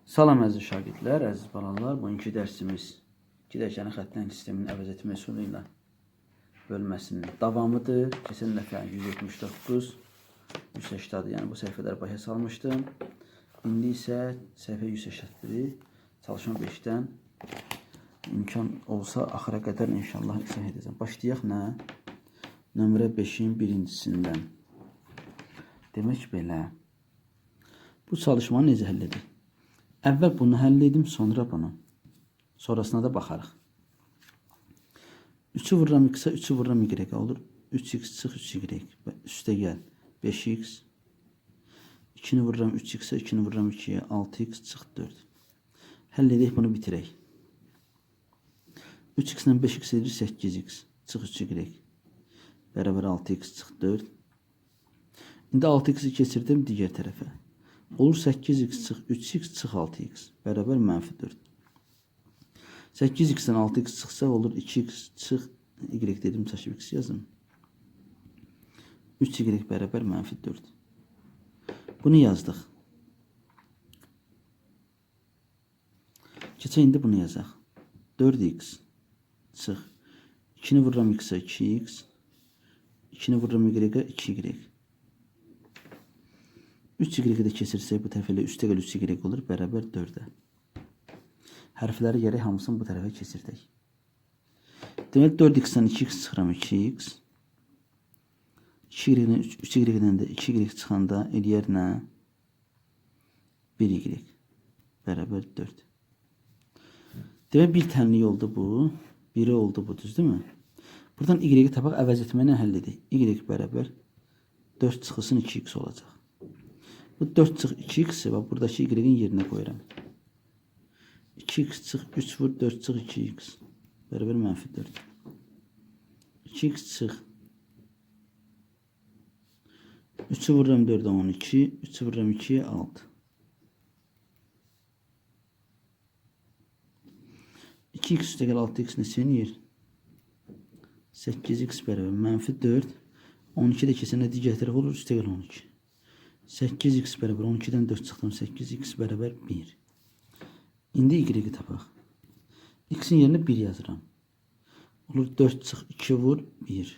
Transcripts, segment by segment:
Salam əziz şagirdlər, əziz balalar. Bugünkü dərsimiz 2 dərəcəli xəttlərin sisteminin əvəz etmə üsulu ilə bölməsinin davamıdır. Keçən dəfə 179, 180, yəni bu səhifələri başa salmışdım. İndi isə səhifə 181-i çalışma 5-dən imkan olsa axıra qədər inşallah izah edəcəm. Başlayaq nə? Nömrə 5-in birincisindən. Demək belə. Bu çalışmanı necə həll edir? Əvvəl bunu həll edim, sonra bunu. Sonrasına da baxarıq. 3'ü vururam x-ə, 3'ü vururam y-ə olur. 3x çıx 3y. Üstə gəl 5x. 2'ni vururam 3x-ə, 2'ni vururam 2'yə 6x çıx 4. Həll edək, bunu bitirək. 3x ilə 5x edir 8x çıx 3y. Bərabər 6x çıx 4. İndi 6x'i keçirdim digər tərəfə. Olur 8x çıx 3x çıx 6x bərabər -4. 8x-dən 6x çıxsa olur 2x çıx y dedim, çaşıb x yazım. 3y bərabər -4. Bunu yazdıq. Keçək indi bunu yazaq. 4x çıx 2'ni vururam x-ə 2x. 2'ni vururam y-ə 2y. 3y də keçirsək bu tərəfə ilə üstə gəl 3y olur, bərabər 4-ə. Hərfləri gərək hamısını bu tərəfə keçirdək. Deməli 4x-dən 2x çıxıram 2x. 3y-dən də 2y çıxanda eləyər nə? 1y bərabər 4. Deməli bir tənlik oldu bu. Biri oldu bu, düzdür mü? Buradan y-i tapaq əvəz etməni həll edək. Y bərabər 4 çıxılsın 2x olacaq. Bu 4 çıx 2x və buradakı y-in yerinə qoyuram. 2x çıx 3 vur 4 çıx 2x bərabər -4. 2x çıx 3'ü vururam 4'ə 12, 3'ü vururam 2'yə 6. 2x üstə gəl 6x neçəyin yer? 8x bərabər -4. 12 də keçənə digər tərəf olur, üstə gəl 12. 8x bərabər 12'dən 4 çıxdım 8x bərabər 1. İndi y-i tapaq. X-in yerinə 1 yazıram. Olur 4 çıx 2 vur 1.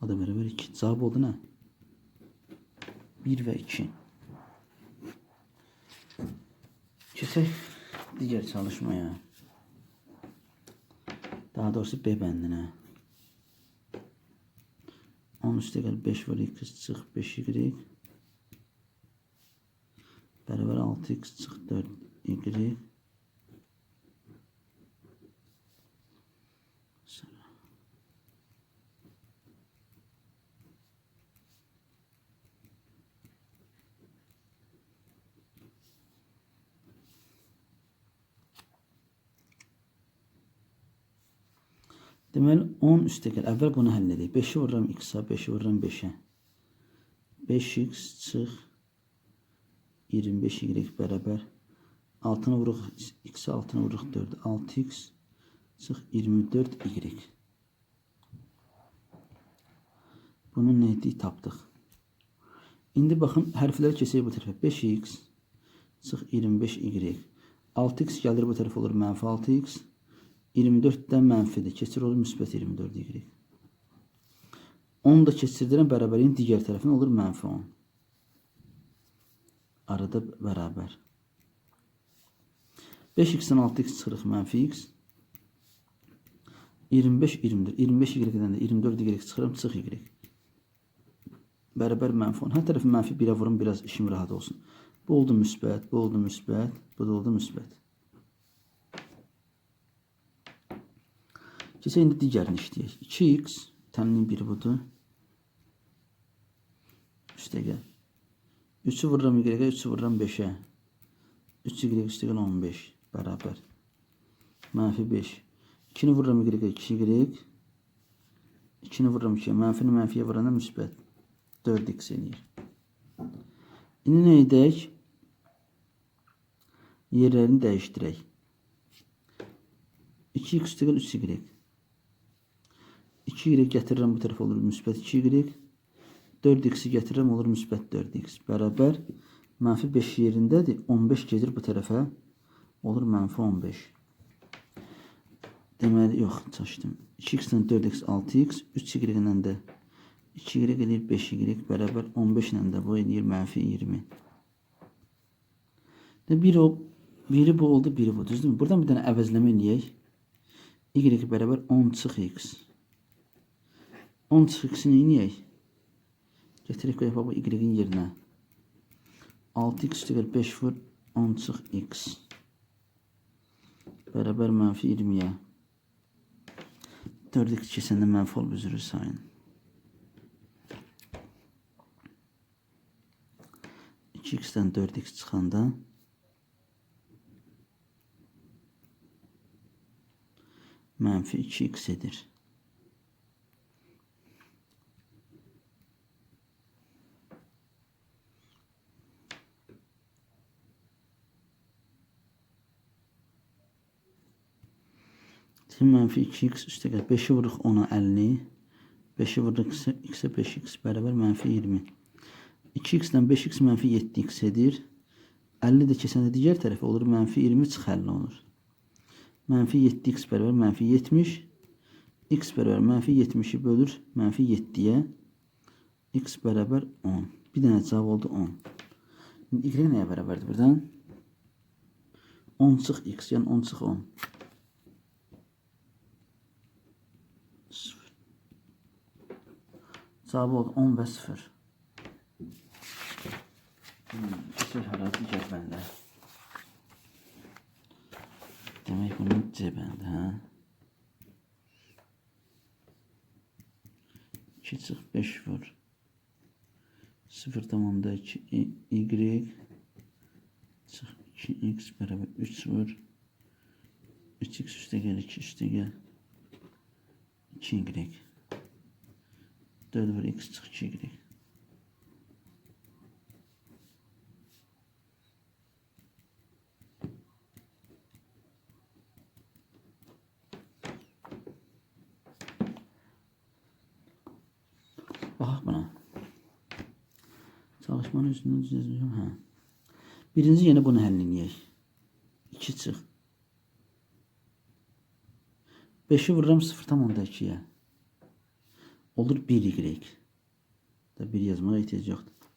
O da bərabər 2. Cavab oldu nə? 1 və 2. Keçək digər çalışmaya. Daha doğrusu B bəndinə. 10 üstə gəl 5 var x çıx 5y bərabər 6x çıx 4y. Deməli 10 üstə gəl. Əvvəl bunu həll edək. 5'i vururam x-a, 5'i vururam 5'ə. 5x çıx 25y bərabər 6'nı vuruq x-a, 6'nı vuruq 4. 6x çıx 24y. Bunun nə etdik? Tapdıq. İndi baxın, hərfləri keçək bu tərəfə. 5x çıx 25y. 6x gəlir bu tərəfə olur -6x. 24'dən mənfidir. Keçir olur müsbət 24y. 10 da keçirdirəm bərabərin digər tərəfinə olur -10. Arada bərabər. 5x-dən 6x çıxırıq -x. 25 24. 25y-dən də 24y çıxıram çıx y. Bərabər -10. Hər tərəfi -1'ə vurum, biraz işim rahat olsun. Bu oldu müsbət, bu oldu müsbət, bu da oldu müsbət. Keçək indi digərini işləyək. 2x tənliyin biri budur. Üstə gəl. 3'ü vururam y-ə, 3'ü vururam 5'ə. 3y üstə gəl 15 bərabər. -5. 2'ni vururam y-ə 2y. 2'ni vururam 2'yə. Mənfini mənfiyə vuranda müsbət 4x eləyir. İndi nə edək? Yerlərini dəyişdirək. 2x üstə gəl 3y. 2y gətirirəm bu tərəf olur müsbət 2y. 4x'i gətirirəm olur müsbət 4x bərabər Mənfi 5 yerindədir. 15 gedir bu tərəfə. Olur mənfi 15. Deməli, yox, çaşdım. 2x-dən 4x 6x, 3y-lə də 2y edir 5y bərabər 15 ilə də bu edir mənfi 20. Biri bu oldu, biri bu. Düzdürmü? Buradan bir dənə əvəzləmə eləyək. Y bərabər 10 çıx x. 10 çıx x-i neyiniyək? Getirək qoyaq bu y-in yerinə. 6x üstəgəl 5 vur 10 çıx x. Bərabər mənfi 20-yə. 4x keçəndə mənfi olub üzrü sayın. 2x-dən 4x çıxanda mənfi 2x edir. Mənfi 2x üstəgəl 5-i vuruq 10-a 50. 5-i vuruq x-ə 5x bərabər mənfi 20. 2x-dən 5x mənfi 7x edir. 50 də keçəndə digər tərəfə olur. Mənfi 20 çıx 50 olur. Mənfi 7x bərabər mənfi 70. X bərabər mənfi 70-i bölür mənfi 7-yə. X bərabər 10. Bir dənə cavab oldu 10. Y nəyə bərabərdir buradan? 10 çıx x, yəni 10 çıx 10. 0. Cavab oldu 10 və 0. Haradır digər bəndə. Demək bunun C bəndi, hə? 2 çıx 5 vur. 0,2 y çıx 2x bərabər 3 vur. 3x üstəgəl 2 üstəgəl 2y. 4 vur x çıx 2y. Baxaq buna. Çalışmanın üstündən düzələcəm. Hə. Birinci yenə bunu həll edək. 2 çıx. 5-i vururam 0,2-yə. Olur 1y. Da 1 yazmağa ehtiyac yoxdur.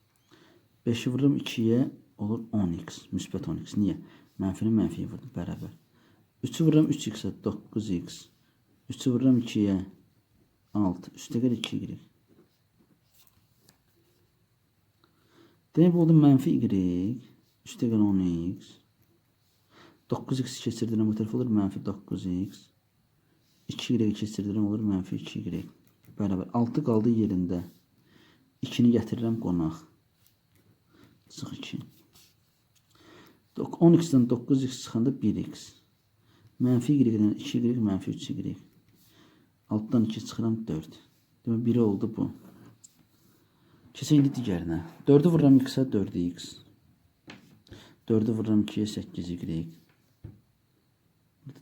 5-i vururam 2-yə olur 10x. Müsbət 10x. Niyə? Mənfini mənfiyə vurdum. Bərabər. 3-ü vururam 3x-ə 9x. 3-ü vururam 2-yə 6. Üstəgəl 2y. Demək bu oldu mənfi y. Üstəgəl 10x. 9x keçirdirəm bu tərəf olur mənfi 9x. 2y keçirdirəm olur mənfi 2y. Bərabər 6 qaldı yerində. 2-ni gətirirəm qonaq. Çıx 2. 10x-dən 9x çıxanda 1x. Mənfi y-dən 2y, mənfi 3y. Altdan 2 çıxıram 4. Demək biri oldu bu. Keçək indi digərinə. 4-ü vururam x-ə 4x. 4-ü vururam 2-yə 8y.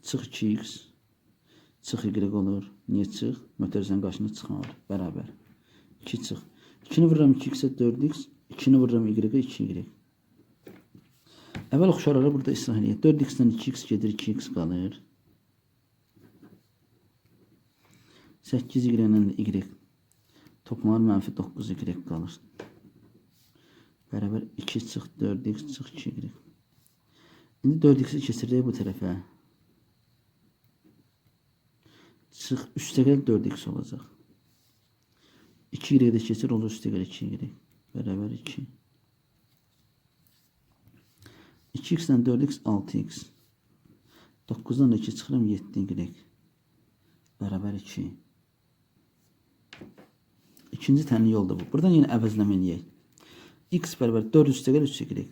Çıx 2x. Çıx y olur. Niyə çıx? Mötərizənin qarşısında çıxan olur. Bərabər. 2 çıx. 2-ni vururam 2x-ə 4x. 2-ni vururam y-ə 2y. Əvvəl oxşarları burada islah edək. 4x-dən 2x gedir 2x qalır. 8y-lə y. Toplanır mənfi 9y qalır. Bərabər 2 çıx 4x çıx 2y. İndi 4x-i keçirək bu tərəfə. Çıx üstəgəl 4x olacaq. 2y də keçir olur üstəgəl 2y. Bərabər 2. 2x-dən 4x 6x. 9-dan da 2 çıxıram 7y. Bərabər 2. İkinci tənli yolda bu. Buradan yenə əvəzləmə eləyək. X bərabər 4 üstəgəl 3y.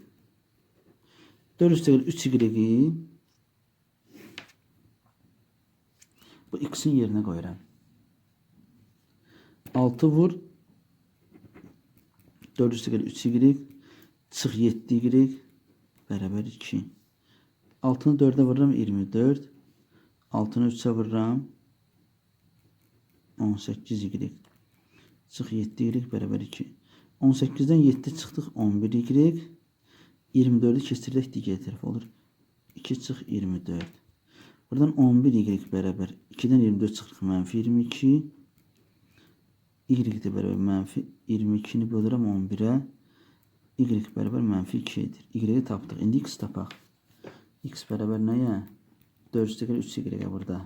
4 üstəgəl 3y bu x-in yerinə qoyuram. 6 vur 4 üstəgəl 3y çıx 7y bərabər 2. 6-nı 4-ə vururam 24. 6-nı 3-ə vururam 18y. Çıx 7y bərabər 2. 18-dən 7 çıxdıq 11y. 24'ü keçirsək digər tərəfə olur. 2 çıx 24. Buradan 11y bərabər 2-dən 24 çıxırıq mənfi 22. Y də bərabər mənfi 22-ni bölürəm 11-ə. Y bərabər mənfi 2-dir. Y tapdıq. İndi x tapaq. X bərabər nəyə? 4-3y burada.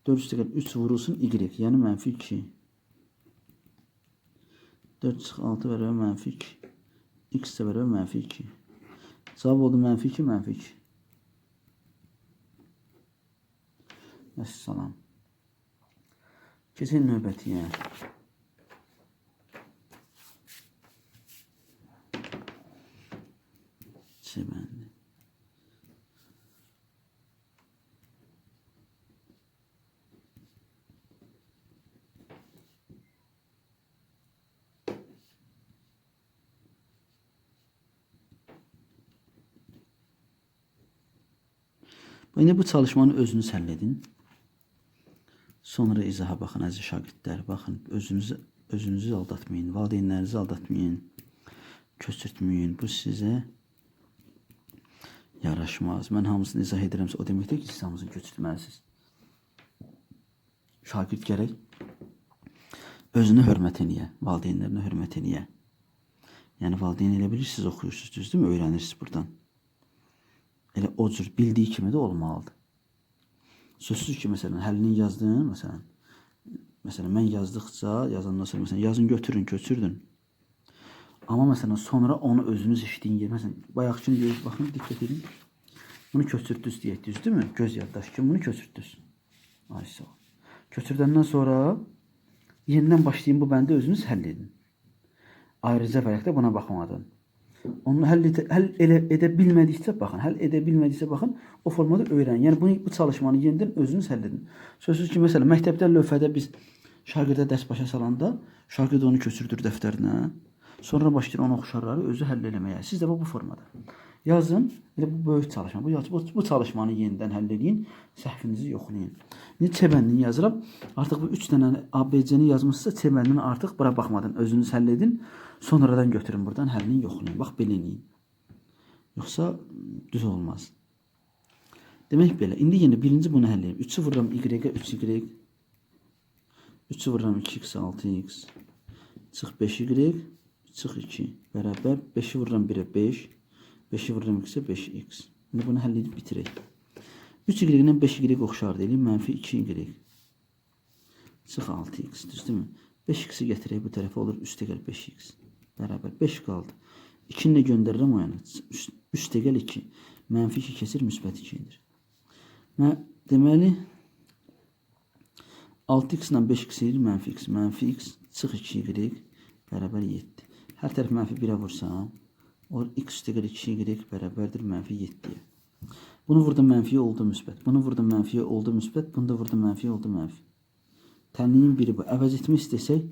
4-3 vurulsun y, yəni mənfi 2. 4 çıx 6 bərabər mənfi 2. X də bərabər mənfi 2. Cavab oldu mənfi 2, mənfi 2. Əssalam. Keçək növbətiyə. Çeməndi. İndi bu çalışmanı özünüz həll edin. Sonra izaha baxın, əziz şagirdlər. Baxın, özünüzü aldatmayın, valideynlərinizi aldatmayın, köçürtməyin. Bu sizə yaraşmaz. Mən hamısını izah edirəmsə, o deməkdir ki, siz hamısını köçürtməlisiniz. Şagird gərək özünə hörmət eləyə, valideynlərinə hörmət eləyə. Yəni, valideyn elə bilir, siz oxuyursunuz, düzdürmü? Öyrənirsiniz buradan. Elə o cür bildiyi kimi də olmalıdır. Sözsüz ki, məsələn, həllini yazdın, məsələn, mən yazdıqca, yazandan sonra, məsələn, yazın götürün, köçürdün. Amma məsələn, sonra onu özünüz işləyin yer. Məsələn, bayaqçını görüb, baxın, diqqət edin. Bunu köçürtdünüz deyək, düzdürmü? Göz yaddaşı kimi bunu köçürtdünüz. Ay, sağ ol. Köçürdəndən sonra yenidən başlayın, bu bəndi özünüz həll edin. Ayrıca vərəqdə buna baxmadan. Onu həll edə bilmədikcə baxın. Həll edə bilmədikcə baxın. O formada öyrənin. Yəni bu çalışmanı yenidən özünüz həll edin. Sözsüz ki, məsələn, məktəbdə lövhədə biz şagirdə dərs başa salanda şagird onu köçürdür dəftərinə. Sonra başlayır onu oxşarları özü həll eləməyə. Siz də bu formada yazın. Elə bu böyük çalışma. Bu çalışmanı yenidən həll edin. Səhvinizi yoxlayın. İndi C bəndini yazıram. Artıq bu 3 dənə ABC-ni yazmışsa C bəndini artıq bura baxmadan özünüz həll edin. Sonradan götürün buradan həllini yoxlayın. Bax belə eləyin. Yoxsa düz olmaz. Demək belə. İndi yenə birinci bunu həll edin. 3-ü vururam Y-ə 3Y. 3-ü vururam 2x 6x. Çıx 5y. Çıx 2. Bərabər 5-i vururam 1-ə 5. 5-i vururam x-ə 5x. İndi bunu həll edib bitirək. 3y ilə 5y oxşar deyilir. Mənfi 2y. Çıx 6x. Düzdürmü? 5x-i gətirək bu tərəfə olur. Üstə gəl 5x. Bərabər 5 qaldı. 2-ni də göndərirəm o yana. Üstə gəl 2. Mənfi 2 keçir, müsbət 2-dir. Deməli 6x ilə 5x edir mənfi x. Mənfi x çıx 2y bərabər 7. Hər tərəf mənfi 1-ə vursam, olur x üstə gəl 2y bərabərdir mənfi 7-yə. Bunu vurdum mənfiyə oldu müsbət. Bunu vurdum mənfiyə oldu müsbət. Bunu da vurdum mənfiyə oldu mənfi. Tənliyin biri bu. Əvəz etmək istəsək,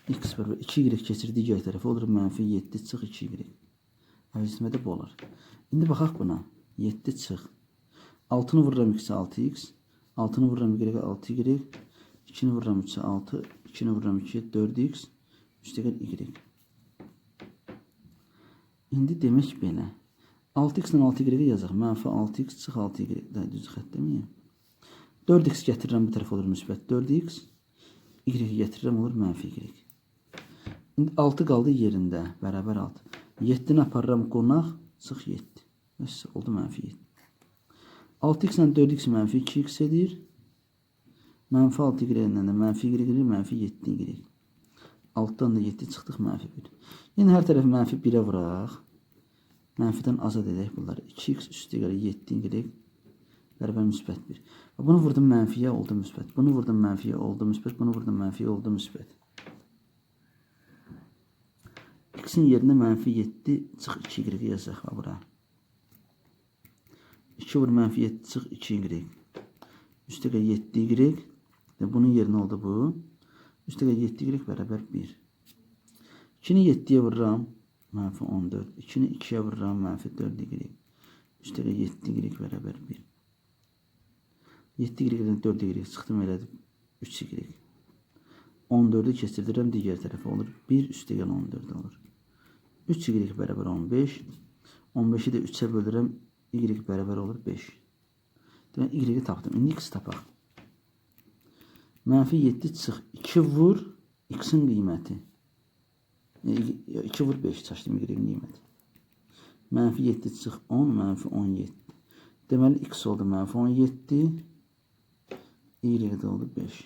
x bərabər 2y keçir digər tərəfə olur mənfi 7 çıx 2y. Əvəz etmədə bu olur. İndi baxaq buna. 7 çıx. 6-nı vururam x-ə 6x. 6-nı vururam y-ə 6y. 2-ni vururam 3-ə 6. 2-ni vururam 2-yə 4x. Üstə gəl y. İndi demək belə. 6x ilə 6y yazaq. Mənfi 6x çıx 6y. Düz xətt deməyəm. 4x gətirirəm bu tərəf olur müsbət 4x. Y gətirirəm olur mənfi y. İndi 6 qaldı yerində. Bərabər 6. 7-ni aparıram qonaq. Çıx 7. Oldu mənfi 7. 6x ilə 4x mənfi 2x edir. Mənfi 6y ilə də mənfi y edir. Mənfi 7y. 6-dan da 7 çıxdıq mənfi 1. Yəni hər tərəf mənfi 1-ə vuraq. Mənfidən azad edək bunları. 2x üstə gəlir 7y. Bərabər müsbət 1. Bunu vurdum mənfiyə oldu müsbət. Bunu vurdum mənfiyə oldu müsbət. Bunu vurdum mənfiyə oldu müsbət. X-in yerinə mənfi 7 çıx 2y yazaq bura. 2 vur mənfi 7 çıx 2y. Üstə gəl 7y. Bunun yerinə oldu bu. Üstə gəl 7y bərabər 1. 2-ni 7-yə vururam. Mənfi 14. 2-ni 2-yə vururam. Mənfi 4y. Üstə gəl 7y bərabər 1. 7y-dən 4y çıxdım elədim 3y. 14-ü keçirdirəm digər tərəfə olur. 1 üstə gəl 14 olur. 3y bərabər 15. 15'i də 3'ə bölürəm. Y bərabər olur 5. Demək, y tapdım. İndi x tapaq. Mənfi 7 çıx 2 vur x'in qiyməti. 2 vur 5 çaşdım y-in qiyməti. Mənfi 7 çıx 10, mənfi 17. Deməli x oldu mənfi 17. Y də oldu 5.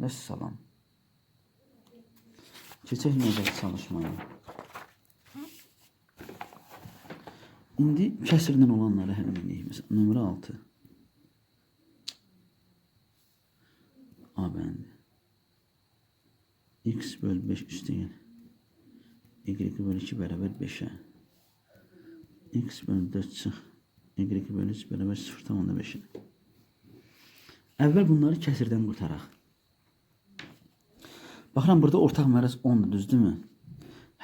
Vəssalam. Keçək növbəti çalışmaya. İndi kəsirdən olanları həll edək. Məsələn, nömrə 6. A bəndi. X bölü 5 üstəgəl. Y bölü 2 bərabər 5'ə. X bölü 4 çıx. Y bölü 3 bərabər 0,5'ə. Əvvəl bunları kəsirdən qurtaraq. Baxıram, burada ortaq mərəz 10'dur, düzdürmü?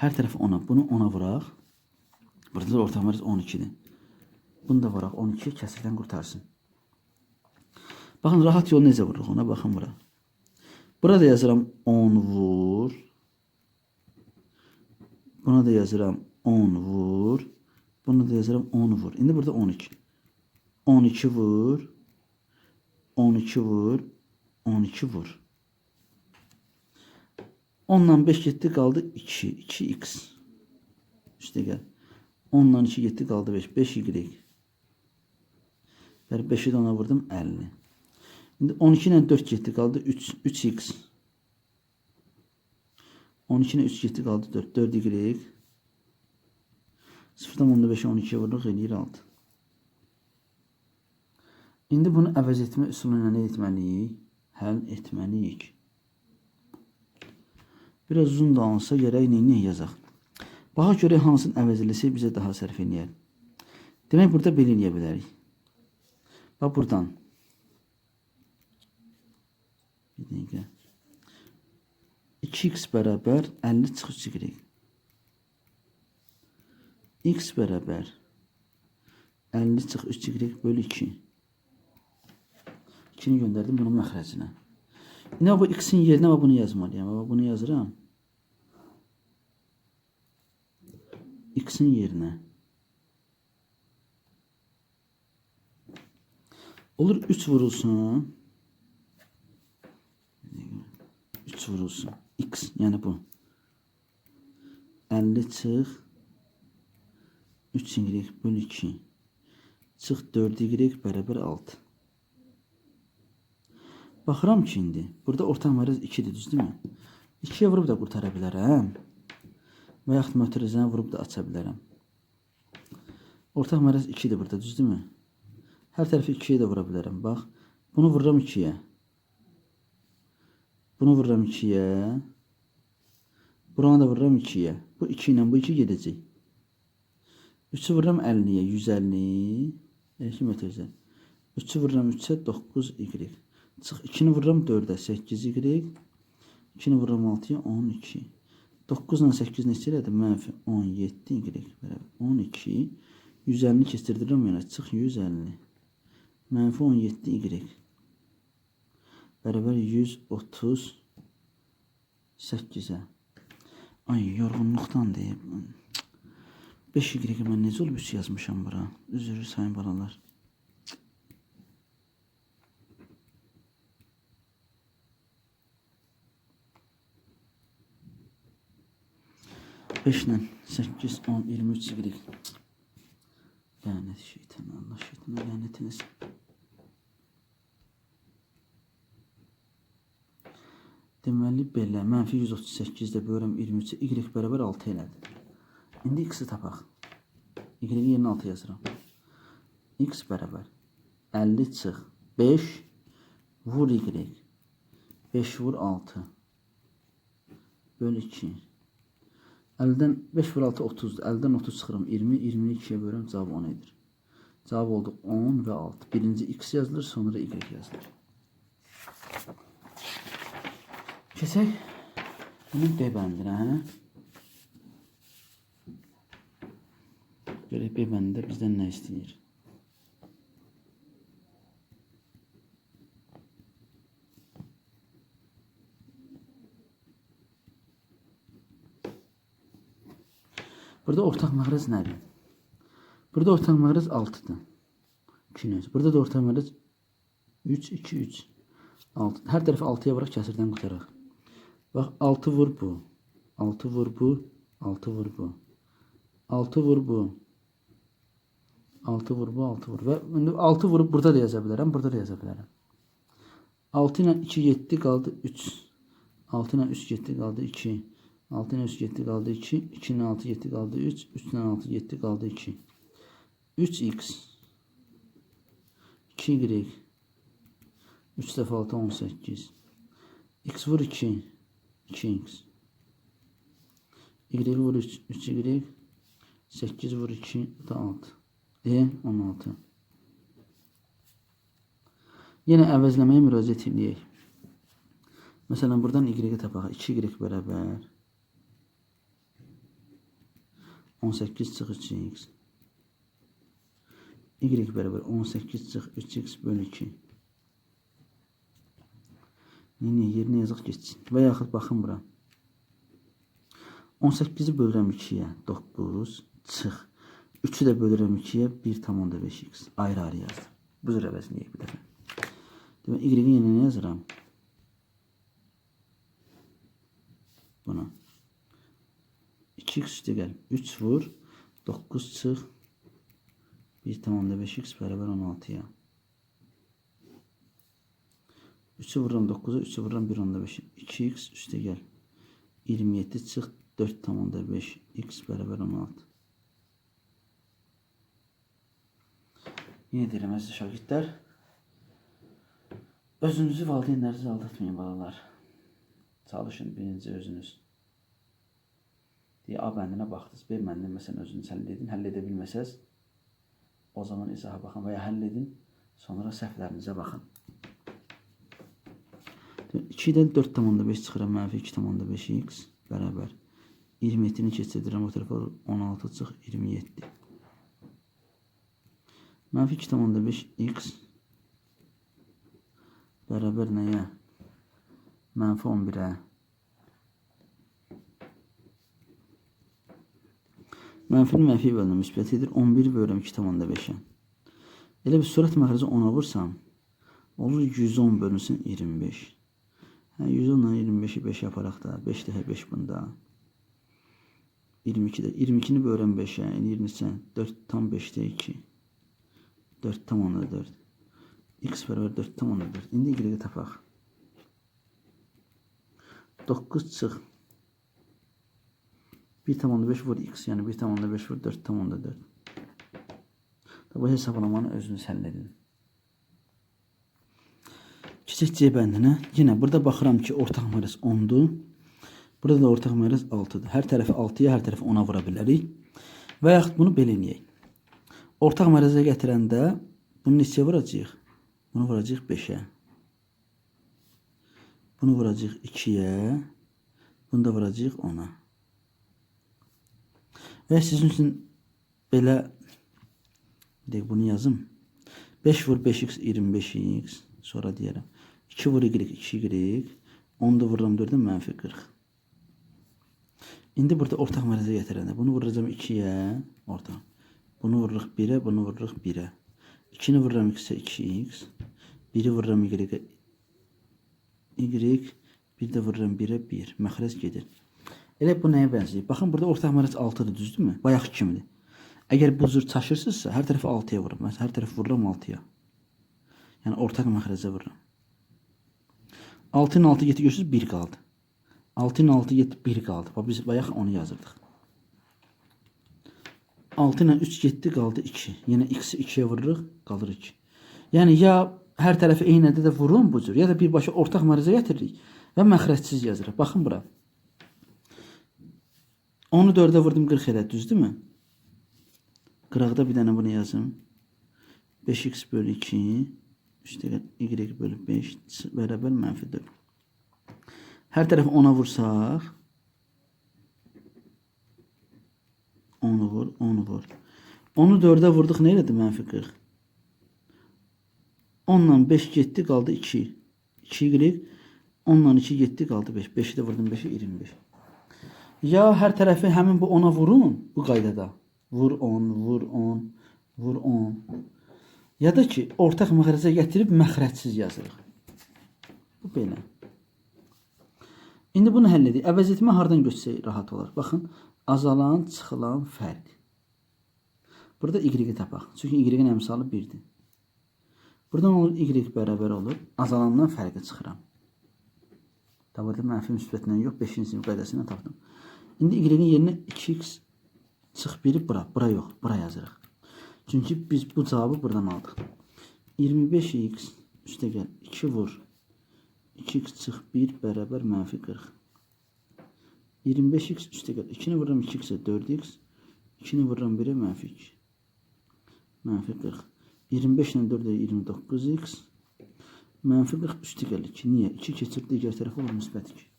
Hər tərəfi 10'a. Bunu 10'a vuraq. Burada da ortaq mərəz 12'dir. Bunu da vuraq 12'yə kəsirdən qurtarsın. Baxın, rahat yol necə vururuq ona, baxın bura. Burada yazıram 10 vur. Buna da yazıram 10 vur. Buna da yazıram 10 vur. İndi burada 12. 12 vur. 12 vur. 12 vur. 10'dan 5 getdi, qaldı 2. 2x. İşte gəl. 10'dan 2 getdi, qaldı 5. 5y. 5'i də ona vurdum 50. Şimdi 12 ilə 4 getdi, qaldı 3x. 12 ilə 3 getdi, qaldı 4. 4y. 0,5'e 12'ye vururuq, eləyir 6. İndi bunu əvəz etmə üsuluyla nə etməliyik? Həll etməliyik. Biraz uzun da olsa gərək neyini yazaq. Baxaq görək hansının əvəzlisi bizə daha sərf eləyər. Demək, burada belə eləyə bilərik. Bax, buradan. Bir dəqiqə. 2x bərabər 50 çıx 3y. X bərabər 50 çıx 3y bölü 2. 2'ni göndərdim bunun məxrəcinə. İndi bu x'in yerinə bunu yazmalıyam. Bunu yazıram. X'in yerinə. Olur 3 vurulsun. 3 vurulsun. X yani bu. 50 çıx 3y bölü 2. Çıx 4y bərabər 6. Baxıram ki, indi burada ortaq mərəz 2'dir, düzdürmü? 2'yə vurub da qurtara bilərəm. Və yaxud mötərizəni vurub da aça bilərəm. Ortaq mərəz 2'dir burada, düzdürmü? Hər tərəfi 2'yə də vura bilərəm. Bax, bunu vururam 2'yə. Bunu vururam 2'yə. Buranı da vururam 2'yə. Bu 2 ilə bu 2 gedəcək. 3'ü vururam 50'yə, 150. Elki mötərizə. 3'ü vururam 3'ə, 9y. Çıx 2'ni vururam 4'ə, 8y. 2'ni vururam 6'ya, 12. 9 ilə 8 neçə elədi? Mənfi 17y bərabər 12. 150'ni keçirdirəm yana, çıx 150. Mənfi 17y bərabər 138'ə. Ay, yorğunluqdan deyib. 5y mən necə olub 3 yazmışam bura? Üzr sayın balalar. 5 ilə 8, 10, 23 y. Lənət şeytan, Allah şeytana lənət eləsin. Deməli belə, mənfi 138'də bölürəm 23'ə, y bərabər 6 elədi. İndi x'i tapaq. Y-i yerinə 6 yazıram. X bərabər 50 çıx 5 vur y. 5 vur 6 bölü 2. 50'dən 5 vur 6 30'dur. 50'dən 30 çıxıram 20. 20'ni 2'yə bölürəm, cavab 10 edir. Cavab oldu 10 və 6. Birinci x yazılır, sonra y yazılır. Keçək bunun B bəndinə. Görək B bəndində bizdən nə istəyir. Burada ortaq məxrəc nədir? Burada ortaq məxrəc 6-dır. 2-nin. Burada da ortaq məxrəc 3, 2, 3. 6. Hər tərəfi 6-ya vuraq, kəsirdən qutaraq. Bax, 6 vur bu. 6 vur bu. 6 vur bu. 6 vur bu. 6 vur bu, 6 vur. Və 6 vurup burada da yaza bilərəm, burada da yaza bilərəm. 6 ilə 2 7 qaldı 3. 6 ilə 3 7 qaldı 2. 6 ilə 3 7 qaldı 2. 2 ilə 6 7 qaldı 3. 3 ilə 6 7 qaldı 2. 3x 2y 3 dəfə 6 18. X vur 2. 2x. Y vur 3. 3y. 8 vur 2 da 6. 16. Yine əvəzləməyə müraciət edək. Məsələn, buradan y-ə tapaq. 2y bərabər 18 çıx 3x. Y bərabər 18 çıx 3x bölü 2. Yerinə yazıq geçsin. Və yaxud baxın bura. 18'i bölürəm 2'yə 9 çıx. 3'ü də bölürəm 2'yə 1,5x. Ayrı-ayrı yazdım. Bu cür əvəzləyək bir dəfə. Demək, y-in yerinə nə yazıram? Buna. 2x üstə gəl. 3 vur. 9 çıx. 1,5x bərabər 16'ya. 3'ü vururam 9'a. 3'ü vururam 1,5. 2x üstə gəl. 27 çıx. 4,5x bərabər 16. Yine deyirəm əziz şagirdlər, özünüzü valideynlərinizi aldatmayın balalar. Çalışın birinci özünüz. A bəndinə baxdınız, B bəndini məsələn özünüz həll edin. Həll edə bilməsəz, o zaman izaha baxın və ya həll edin, sonra səhvlərinizə baxın. 2-dən 4,5 çıxıram, mənfi 2,5x bərabər 27'ni keçirdirəm o tərəfə 16 çıx 27. Mənfi 2,5x bərabər nəyə? Mənfi 11'ə. Mənfini mənfi bölünə müsbət edir. 11 bölürəm 2,5'ə. Elə bir sürət məxrəci 10'a vursam, olur 110 bölünsün 25. 110 ilə 25'i 5 yaparaq da, 5 dəfə 5 bunda. 22'də. 22'ni bölürəm 5'ə, 20'sə 4 tam 5'də 2. 4,4. X bərabər 4,4. İndi y-ə tapaq. 9 çıx. 1,5 vur x, yəni 1,5 vur 4,4. Bu hesaplamanı özünüz həll edin. Keçək C bəndinə. Yine burada baxıram ki, ortaq məxrəc 10'dur. Burada da ortaq məxrəc 6'dır. Hər tərəfi 6'ya, hər tərəfi 10'a vura bilərik. Və yaxud bunu belə eləyək. Ortaq məxrəcə gətirəndə bunu neçəyə vuracağıq? Bunu vuracağıq 5'ə. Bunu vuracağıq 2'yə. Bunu da vuracağıq 10'a. Və sizin üçün belə bunu yazım. 5 vur 5x 25x. Sonra deyərəm. 2 vur y 2y. 10 da vururam 4'dən mənfi 40. İndi burada ortaq məxrəcə gətirəndə bunu vuracağım 2'yə. Ortaq. Bunu vururuq 1'ə, bunu vururuq 1'ə. 2'ni vururam x'ə 2x. 1'i vururam y'ə y. 1 də vururam 1'ə 1. Məxrəc gedir. Elə bu nəyə bənzəyir? Baxın burada ortaq məxrəc 6'dır, düzdürmü? Bayaq kimidir. Əgər bu cür çaşırsınızsa hər tərəfi 6'ya vururam. Mən hər tərəfi vururam 6'ya. Yəni ortaq məxrəcə vururam. 6 ilə 6 getdi görürsünüz 1 qaldı. 6 ilə 6 getdi 1 qaldı. Bax biz bayaq onu yazırdıq. 6 ilə 3 getdi qaldı 2. Yəni x'i 2'yə vururuq, qalır 2. Yəni ya hər tərəfi eynədə də vurun bu cür, ya da birbaşa ortaq məxrəcə gətiririk və məxrəcsiz yazırıq. Baxın bura. 10'u 4'ə vurdum 40 elə, düzdürmü? Qıraqda bir dənə bunu yazım. 5x bölü 2 üstə y bölü 5 bərabər mənfi 4. Hər tərəfi 10'a vursaq 10'u vur, 10'u vur. 10'u 4'ə vurduq, nə elədi? Mənfi 40. 10 ilə 5 getdi, qaldı 2. 2y. 10 ilə 2 getdi, qaldı 5. 5'i də vurdum 5'e 25. Ya hər tərəfi həmin bu 10'a vurun bu qaydada. Vur 10, vur 10, vur 10. Ya da ki, ortaq məxrəcə gətirib məxrəcsiz yazırıq. Bu belə. İndi bunu həll edik. Əvəz etmə hardan götürsək rahat olar. Baxın, azalan, çıxılan fərq. Burada y-i tapaq. Çünki y-in əmsalı 1'dir. Buradan olur y bərabər olur. Azalandan fərqi çıxıram. Tabi mənfi müsbətlə yox, 5-ci sinif qaydasıyla tapdım. İndi y-in yerinə 2x çıx 1'i bura. Bura yox, bura yazırıq. Çünki biz bu cavabı buradan aldıq. 25x üstə gəl 2 vur. 2x çıx 1 bərabər mənfi 40. 25x üstə gəl 2'ni vururam 2x'e 4x. 2'ni vururam 1'e mənfi 2. Mənfi 40. 25 ilə 4'e 29x. Mənfi 40 üstü gəl 2. Niyə? 2 keçir digər tərəfə olur müsbət 2.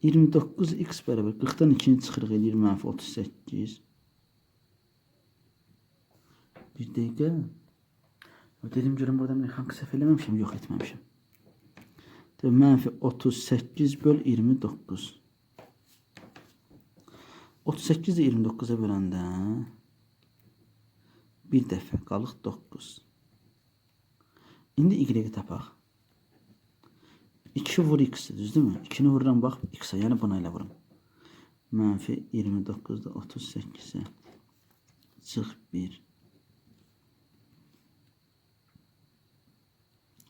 29x bərabər 40'dan 2'ni çıxırıq eləyir mənfi 38. Bir dəqiqə. Dedim görüm burada mexanik səhv eləməmişəm, yox etməmişəm. Mənfi 38 böl 29. 38 də 29'a böləndə bir dəfə qalıq 9. İndi y-i tapaq. 2 vur x-dir, düzdürmü? 2'ni vururam bax x-a, yəni buna ilə vurum. Mənfi 29'da 38'e çıx 1.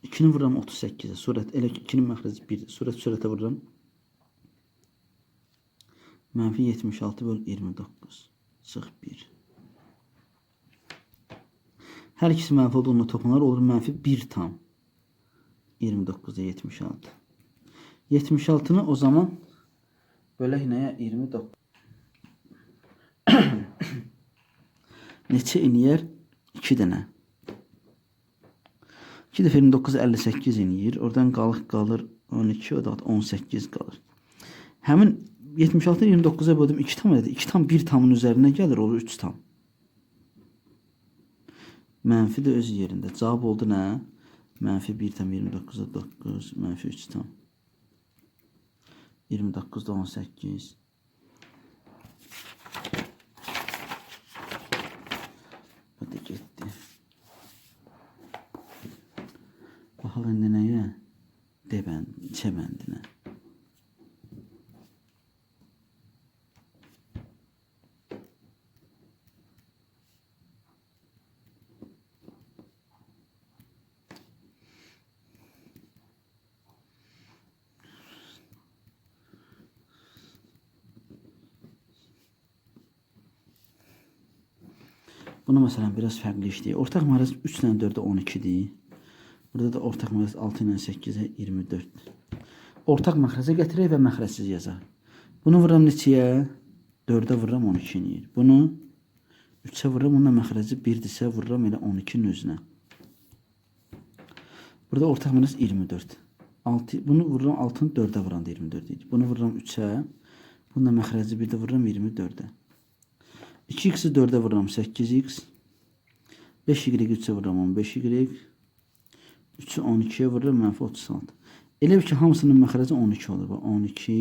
2'ni vururam 38'e. Surət elə ki 2'nin məxrəci 1'dir. Surətə vururam. Mənfi 76 böl 29 çıx 1. Hər ikisi mənfi olduğunda toplanır, olur mənfi 1 tam 29'da 76. 76'nı o zaman bölək nəyə? 29. Neçə iniyər? 2 dənə. 2 dəfə 29 58 iniyir. Oradan qalır 12, o da 18 qalır. Həmin 76'ı 29'a böldüm 2 tam elədi. 2 tam 1 tamın üzərinə gəlir, olur 3 tam. Mənfi də öz yerində. Cavab oldu nə? Mənfi 1 tam 29'a 9, mənfi 3 tam 29'da 18. Bu da getdi. Baxaq indi nəyə? D bəndi, C bəndinə. Bunu məsələn biraz fərqli işləyək. Ortaq məxrəc 3 ilə 4'ə 12'dir. Burada da ortaq məxrəc 6 ilə 8'ə 24. Ortaq məxrəcə gətirək və məxrəcsiz yazaq. Bunu vururam neçəyə? 4'ə vururam 12 eləyir. Bunu 3'ə vururam, onunla məxrəci 1'dirsə vururam elə 12'nin özünə. Burada ortaq məxrəc 24. Bunu vururam 6'nı 4'ə vuranda 24 idi. Bunu vururam 3'ə. Bununla məxrəci 1'də vururam 24'ə. 2x'i 4'ə vururam 8x. 5y 3'ə vururam 15y. 3'ü 12'ye vururam mənfi 36. Elə ki hamısının məxrəci 12 olur. 12,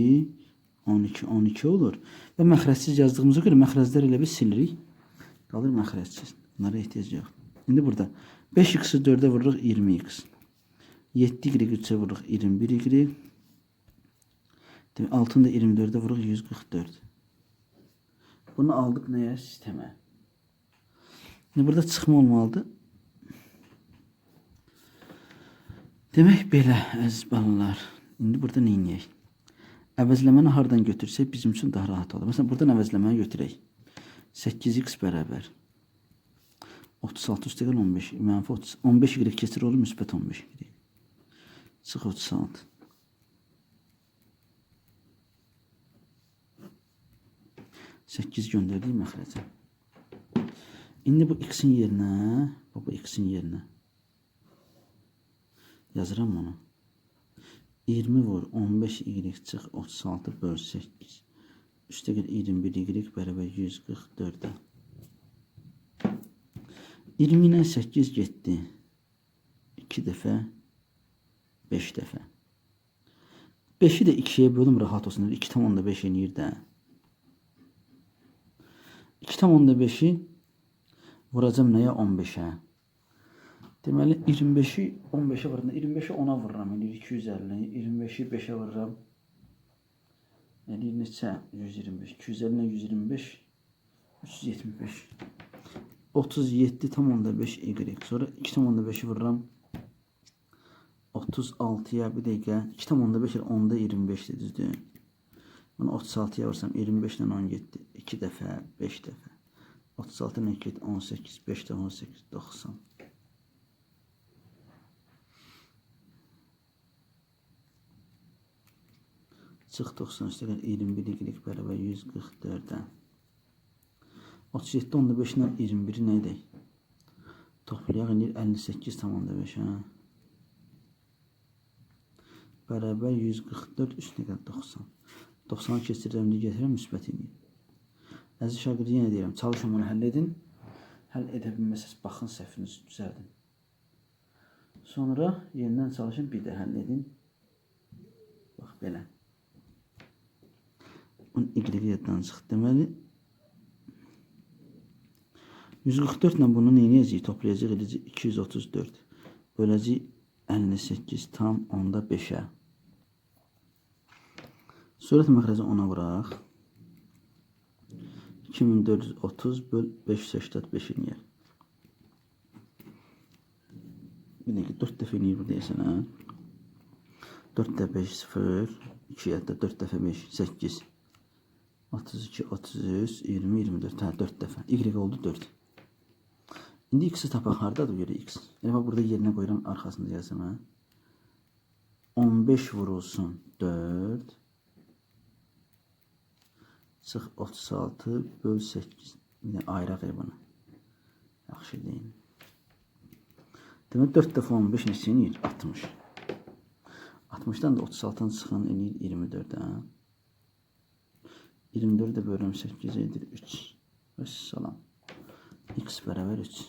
12, 12 olur. Və məxrəciz yazdığımıza görə məxrəcləri elə bir silirik. Qalır məxrəciz. Bunlara ehtiyac yox. İndi burada 5x'i 4'ə vururuq 20x. 7y 3'ə vururuq 21y. 6'ını da 24'ə vururuq 144. Bunu aldık nəyə? Sistemə. Şimdi burada çıxma olmalıdır. Demək belə əziz balalar. İndi burada nə edək? Əvəzləməni hardan götürsək bizim üçün daha rahat olur. Məsələn buradan əvəzləməni götürək. 8x bərabər 36 üstə gəl 15. Mənfi 30. 15y keçir olur müsbət 15y. Çıx 36. Sekiz göndərdik məxrəcə. İndi bu x'in yerinə, bu x'in yerinə yazıram onu. 20 vur 15y çıx 36 böl 8. Üstə gəl 21y bərabər 144'ə. 20 ilə 8 getdi. 2 dəfə 5 dəfə. 5'i de 2'ye bölüm rahat olsun. 2 tam onda 5 eləyir də. 2 tam onda 5'i vuracağım nəyə? 15'ə. Deməli 25'i 15'ə vururam. 25'i 10'a vururam. 250. 25'i 5'ə vururam. Eləyir neçə? 125. 250'nə 125. 375. 37 tam onda 5 y. Sonra 2 tam onda 5'i vururam. 36'ya bir dəqiqə. 2 tam onda 5 10'da 25'dir düzdür. Bunu 36'ya vursam 25'dən 17. 2 dəfə, 5 dəfə. 36 ilə 2 18, 5 də 18, 90. Çıx 90 üstəgəl 21 y bərabər 144'ə. 37 onda 5 ilə 21'i nə edək? Toplayaq eləyir 58 tam onda 5 hə. Bərabər 144 üstəgəl 90. 90'ı keçirəm, gətirəm, müsbət edeyim. Əziz şagird yenə deyirəm, çalışın bunu həll edin. Həll edə bilməsəz, baxın səhvinizi düzəldin. Sonra yenidən çalışın, bir də həll edin. Bax belə. Bunun y-dən çıxdı. Deməli 144 ilə bunu neynəyəcəyik? Toplayacaq edəcək 234. Böləcək 58 tam onda 5'ə. Surət məxrəci 10'a vuraq. 2430 böl 585 eləyər. Bir dəqiqə 4 dəfə eləyir bu deyəsən hə. 4 də 5 0, 2 hətta 4 dəfə 5 8. 32 33 20 24 hə 4 dəfə. Y oldu 4. İndi x-i tapaq hardadır görə x? Yəni burada yerinə qoyuram, arxasında yazım hə. 15 vurulsun 4. Çıx 36 böl 8. Bir də ayraq bunu. Yaxşı deyil. Demək 4 dəfə 15 neçə eləyir? 60. 60'dan da 36'dan çıxan eləyir 24 hə. 24'ü də bölürəm 8 edir 3. Vəssalam. X bərabər 3.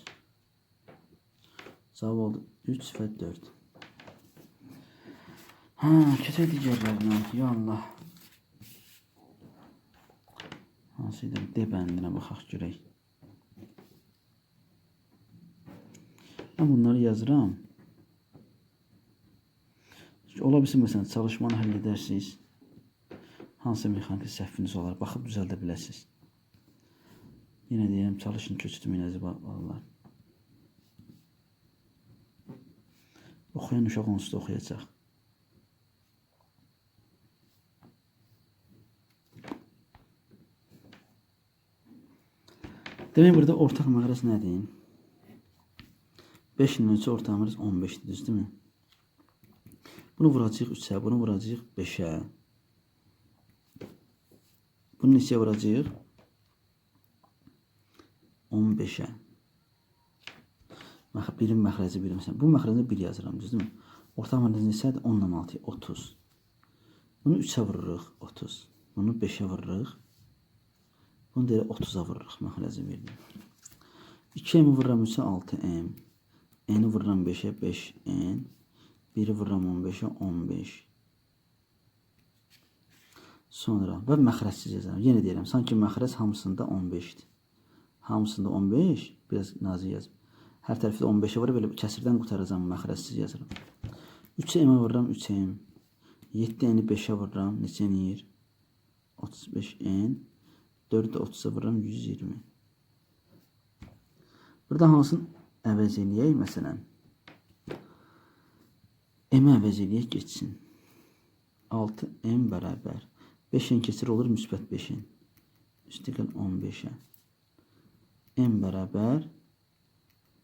Cavab oldu 3 və 4. Hə, keçək digərlərinə. Ya Allah. Hansıydı? D bəndinə baxaq görək. Mən bunları yazıram. Ola bilsin, məsələn, çalışmanı həll edərsiniz. Hansı mexaniki səhviniz olar, baxıb düzəldə biləsiniz. Yenə deyirəm, çalışın, köçürtməyin əziz balalar. Oxuyan uşaq onsuz da oxuyacaq. Demək, burada ortaq məqrəz nədir? 5-in ölçü ortaq məqrəz 15-dir, düzdür mü? Bunu vuracağıq 3'ə, bunu vuracağıq 5'ə. Bunu neçəyə vuracağıq? 15'ə. Birin məxrəci birim. Bu məxrəcdə 1 yazıram, düzdür mü? Ortaq məxrəci neçədir? 10-dan 6, 30. Bunu 3'ə vururuq, 30. Bunu 5'ə vururuq. Bunu da 30'a vururuq, məxrəci verdim. 2m vururam 3'ə 6m. N'i vururam 5'ə 5n. 1'i vururam 15'ə 15. Sonra və məxrəzsiz yazarım. Yenə deyirəm, sanki məxrəz hamısında 15'dir. Hamısında 15, biraz nazik yazım. Hər tərəfdə 15'ə vurub belə kəsirdən qutaracağım, məxrəzsiz yazıram. 3m vururam 3m. 7n'i 5'ə vururam, neçə eləyir? 35n. 4'ü 30'a vururam 120. Burada hansını əvəz eləyək? Məsələn, m əvəz eləyək geçsin. 6m bərabər 5n keçir olur müsbət 5n. Üstəgəl 15'ə. M bərabər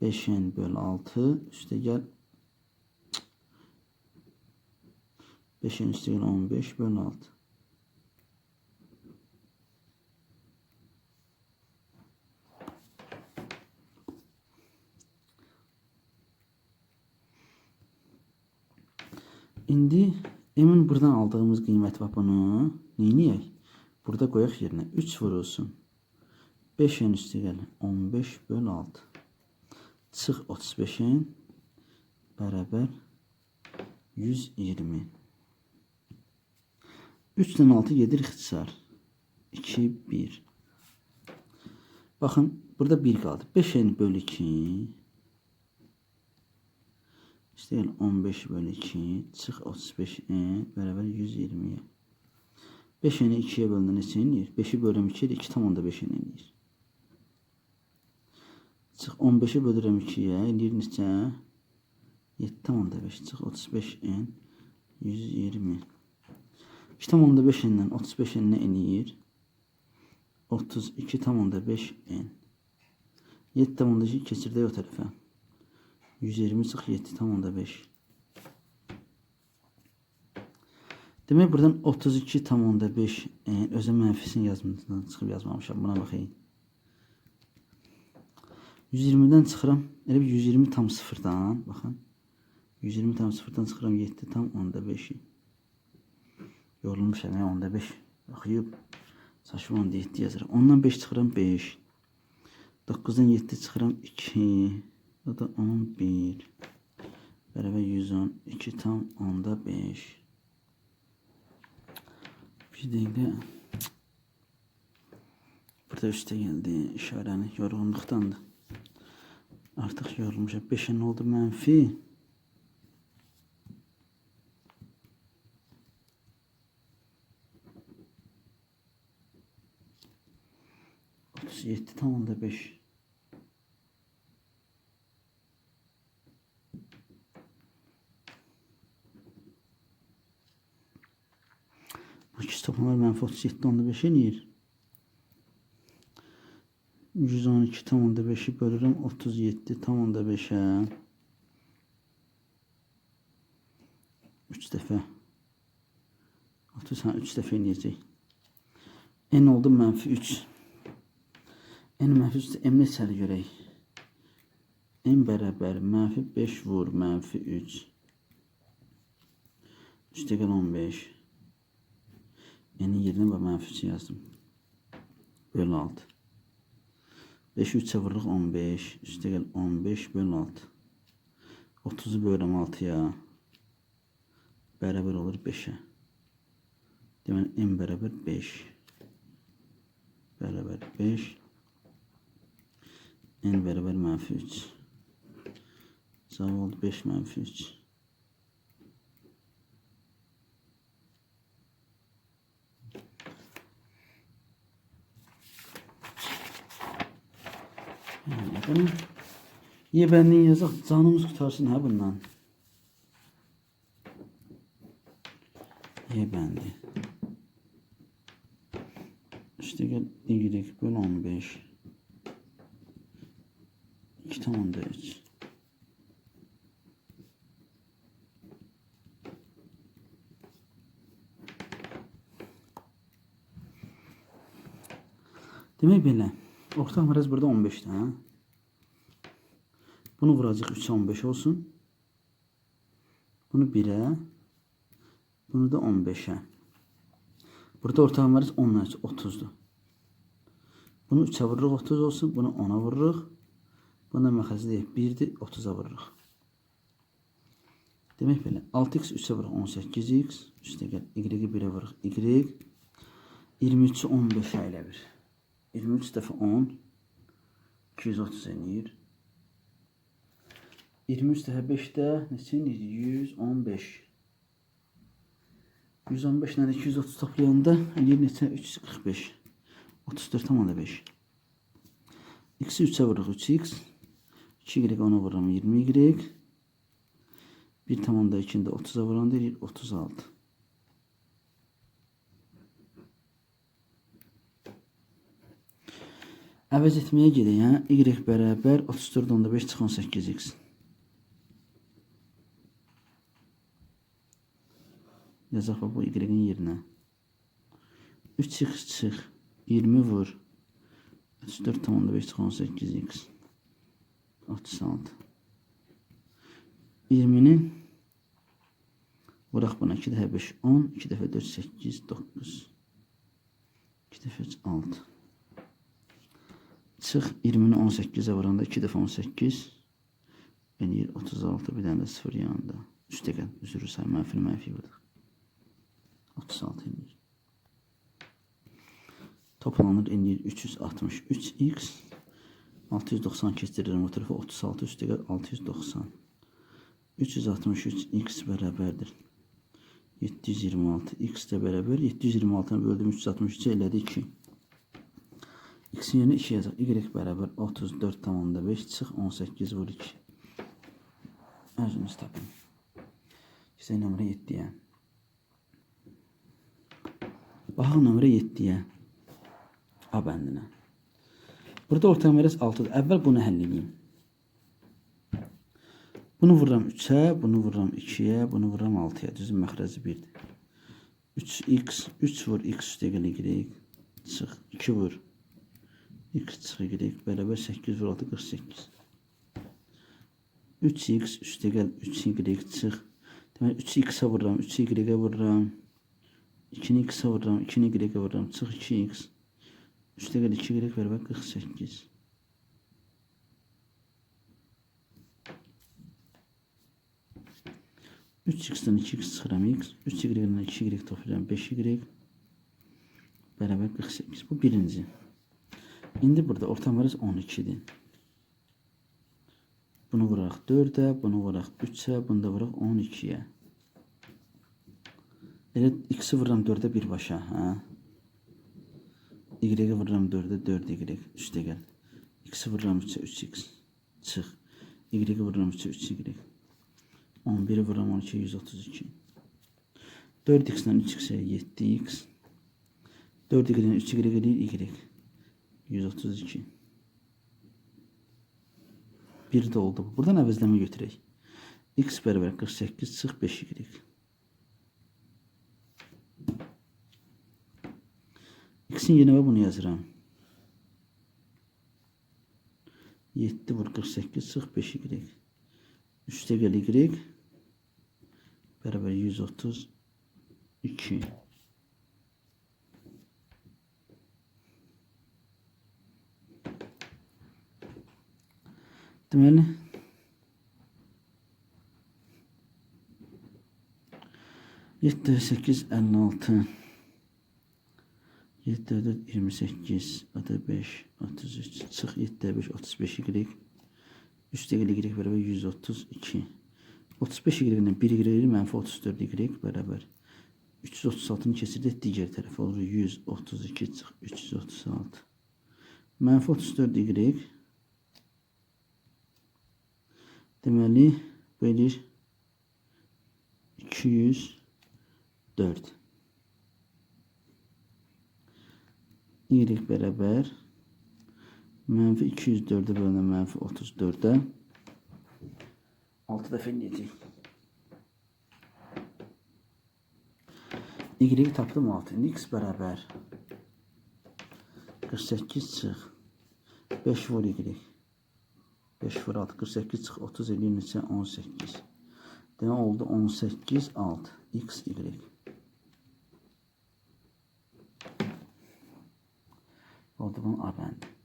5n böl 6 üstəgəl 5n üstəgəl 15 böl 6. İndi m'in buradan aldığımız qiymət var, bunu neyniyək? Burada qoyaq yerinə 3 vurulsun 5n üstəgəl 15 böl 6. Çıx 35n bərabər 120. 3'dən 6 gedir ixtisar. 2, 1. Baxın, burada 1 qaldı. 5n bölü 2. İşte 15 bölü 2. Çıx 35n bərabər 120'ye. 5n'i 2'ye bölündə neçə eləyir? 5'i bölürəm 2'ye də 2 tam onda 5n eləyir. Çıx 15'i bölürəm 2'ye eləyir neçə? 7 tam onda 5. Çıx 35n 120. 2 tam onda 5n'dən 35n nə eləyir? 32 tam onda 5n. 7 tam onda 2 keçirdək o tərəfə. 120 çıx 7 tam onda 5. Demək buradan 32 tam onda 5 özə mənfisini yazmamdan çıxıb yazmamışam. Buna baxayım. 120'dən çıxıram. Elə bir 120 tam 0'dan. Baxın. 120 tam 0'dan çıxıram 7 tam onda 5'i. Yorulmuşam ya onda 5. Baxıyıb. Saçma onda 7 yazırım. Ondan 5 çıxıram 5. 9'dan 7 çıxıram 2. O da 11. Bərabər 110. 2 tam onda 5. Bir dəqiqə. Burada üstə gəldi işarəni. Yorğunluqdandır. Artıq yorulmuşam. 5'e nə oldu? Mənfi. Yedi tam onda 5. Bu ikisi toplamlar mənfi 37 onda 5 eləyir. 112 tam onda 5'i bölürüm 37 tam onda 5'e. 3 dəfə. 3 dəfə eləyəcək. N oldu mənfi 3. N mənfi 3'də M neçəli görək. N bərabər mənfi 5 vur mənfi 3. 3'də gəl 15. N'in yerine mənfi 3 yazdım. Bölü 6. 5'i 3'e vururuq 15. 3'də gəl 15 bölü 6. 30'u bölürəm 6'ya. Bərabər olur 5'e. Deməli M bərabər 5. Bərabər 5. N bərabər mənfi 3. Cavab oldu 5 mənfi 3. Yani, yebənliyi yazaq, canımız qutarsın hə bundan. Yebənli. İşte gəl Y bölü 15. 2 tam onda 3. Demək belə. Ortaq məraz burada 15'də. Hə? Bunu vuracaq 3'e 15 olsun. Bunu 1'e. Bunu da 15'e. Burada ortaq məraz 10'dan 30'dur. Bunu 3'e vururuq 30 olsun. Bunu 10'a vururuq. Buna məxəzi deyək 1'dir 30'a vururuq. Demək belə 6x 3'e vururuq 18x. Üstə gəl y-i 1'e vururuq y. 23'ü 15'e elə bir. 23 dəfə 10 230 eləyir. 23 dəfə 5-də neçə eləyir? 115. 115 ilə 230 toplayanda eləyir neçə? 345. 34 tam onda 5. X-i 3'e vururuq 3x. 2y 10'a vururam 20y. 1 tam onda 2'ni də 30'a vuranda eləyir 36. Əvəz etməyə gedək, hə? Y bərabər 34 onda 5 çıx 18x. Yazaq bu y-in yerinə. 3x çıx 20 vur. 34 tam onda 5 çıx 18x. 36. 20'nin vuraq buna 2 dəfə 5 10, 2 dəfə 4 8 9. 2 dəfə 3 6. Çıx 20'ni 18'e vuranda 2 dəfə 18 eləyir 36, bir dənə də 0 yanında. Üstə gəl, üzrü say, mənfi vurduq. 36 eləyir. Toplanır indi 363x. 690 keçirirəm o tərəfə 36 üstə 690. 363x bərabərdir 726. X də bərabər 726-nı böldüm 363-ə elədi 2. X-in yerinə 2 yazaq. Y bərabər 34,5 çıx 18 vur 2. Özünüz tapın. İşte nömrə 7-yə. Baxın nömrə 7-yə. A bəndinə. Burada orta məqam 6-dır. Əvvəl bunu həll edeyim. Bunu vururam 3-ə, bunu vururam 2-yə, bunu vururam 6-ya. Düzün məxrəci 1-dir. 3x, 3 vur x üstə gəl y. Çıx. 2 vur x çıx y bərabər 8 vur 6 48. 3x üstə gəl 3y çıx. Deməli 3x-ə vururam, 3y-ə vururam. 2-ni x-ə vururam, 2-ni y-ə vururam. Çıx 2x. Üstə gəl 2y bərabər 48. Üç x'dən 2x çıxıram x. 3y-dən 2y toplayıram 5y bərabər 48. Bu birinci. İndi burada orta məqam 12-dir. Bunu vuraq 4-ə, bunu vuraq 3-ə, bunu da vuraq 12-yə. Elə x-i vururam 4-ə birbaşa, hə? Y-i vururam 4-ə 4y, üstə gəl. X-i vururam 3-ə 3x, çıx. Y-i vururam 3-ə 3y. 11-i vururam 12-yə 132. 4x-dən 3x-ə 7x. 4y-dən 3y gəlir y. 132. Bir de oldu. Buradan əvəzləmə götürək. X bərabər 48 çıx 5y. X'in yerinə bunu yazıram. 7 vur 48 çıx 5y. Üstə gəl y bərabər 132. Deməli 7 8 56 7 4 28 5 33 çıx 7 5 35 y üstə gəl y bərabər 132. 35 y-dən 1 y mənfi 34 y bərabər 336-nı keçirdik digər tərəfə olur 132 çıx 336. Mənfi 34 y deməli bölür 204. Y bərabər mənfi 204-ə bölünən mənfi 34-ə 6 dəfə eləyəcək. Y tapdım 6. X bərabər 48 çıx 5 vur y. 5 vur 6 48 çıx 30 eləyir neçə 18. Demək oldu 18 6 x y. Oldu bunun A bəndi.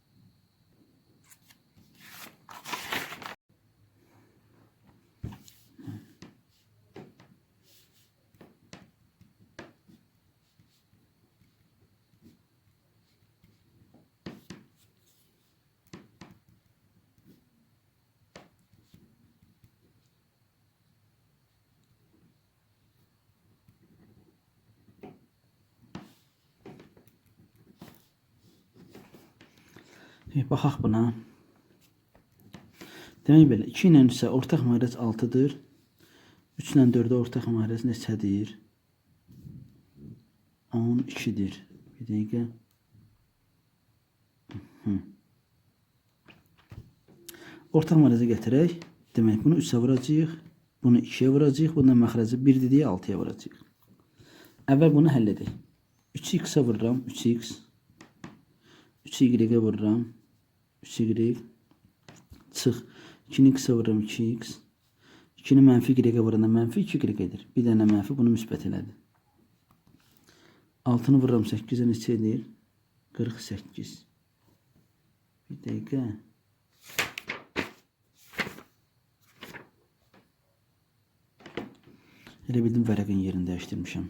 Baxaq buna. Demək belə 2 ilə 3-ə ortaq məxrəc 6-dır. 3 ilə 4-ə ortaq məxrəc neçədir? 12-dir. Bir dəqiqə. Ortaq məxrəcə gətirək. Demək bunu 3-ə vuracağıq. Bunu 2-yə vuracağıq. Bundan məxrəci 1 dedik 6-ya vuracağıq. Əvvəl bunu həll edək. 3x-ə vururam 3x. 3y-ə vururam 3y çıx 2-ni x-ə vururam 2x 2-ni mənfi y-ə vuranda mənfi 2y-dir. Bir dənə mənfi bunu müsbət elədi. 6-nı vururam 8-ə neçə edir? 48. Bir dəqiqə. Elə bildim vərəqin yerini dəyişdirmişəm.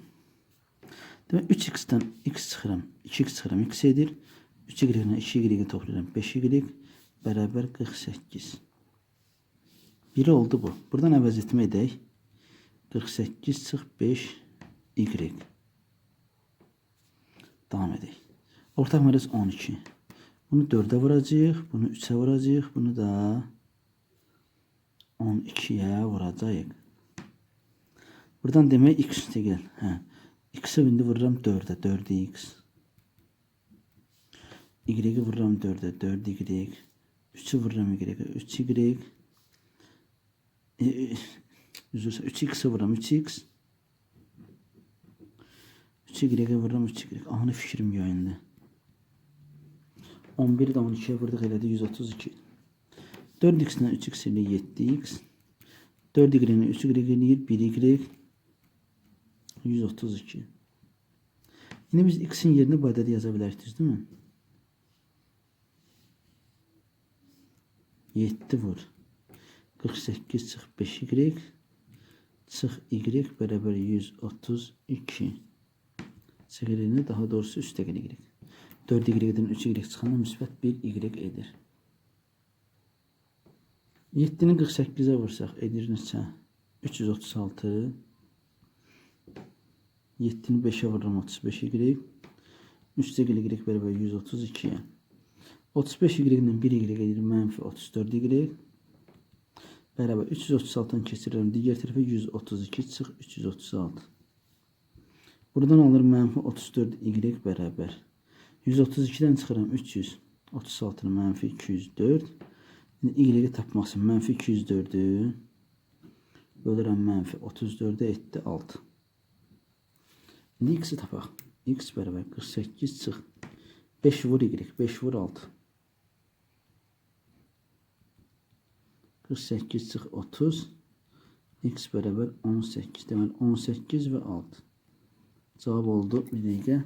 Demek 3x'ten x çıxıram. 2x çıxıram. X edir. 3y ilə 2y toplayıram. 5y bərabər 48. Biri oldu bu. Buradan əvəz etmə edək. 48 çıx 5y. Devam edək. Ortaq mərəz 12. Bunu 4'e vuracağıq. Bunu 3'e vuracağıq. Bunu da 12'ye vuracağıq. Buradan demək x üstə gəl. X'i indi vururam 4'e. 4x. Y'yi vururam 4'e. 4y. 3'ü vururam y'ye. 3y. 3x'e vururam 3x. 3y'ye vururam 3y. Anı fikrim yayındı. 11'i de 12'ye vurduk elədi 132. 4x'den 3x ile 7x. 4y ile 3y eləyir 1y. 132. Yine biz x'in yerini bu ədədi yaza bilərsiniz, değil mi? 7 vur. 48 çıx 5y. Çıx y bərabər 132. Çekirini daha doğrusu üstə y. 4y'den 3y çıxanda müsbət 1y edir. 7'ni 48'e vursaq edir neçə? 336. 7'ni 5'e vururam 35y. 3y bərabər 132'ye. 35y'den 1y edir mənfi 34y. Bərabər 336'dan keçirirəm. Digər tərəfə 132 çıx 336. Buradan alır mənfi 34y bərabər. 132'den çıxıram 300. 36'nı mənfi 204. Y'yi tapmaq üçün mənfi 204'ü bölürəm mənfi 34'e etdi 6. İndi x'i tapaq. X bərabər 48 çıx. 5 vur y. 5 vur 6. 48 çıx 30. X bərabər 18. Deməli 18 və 6. Cavab oldu bir dəqiqə.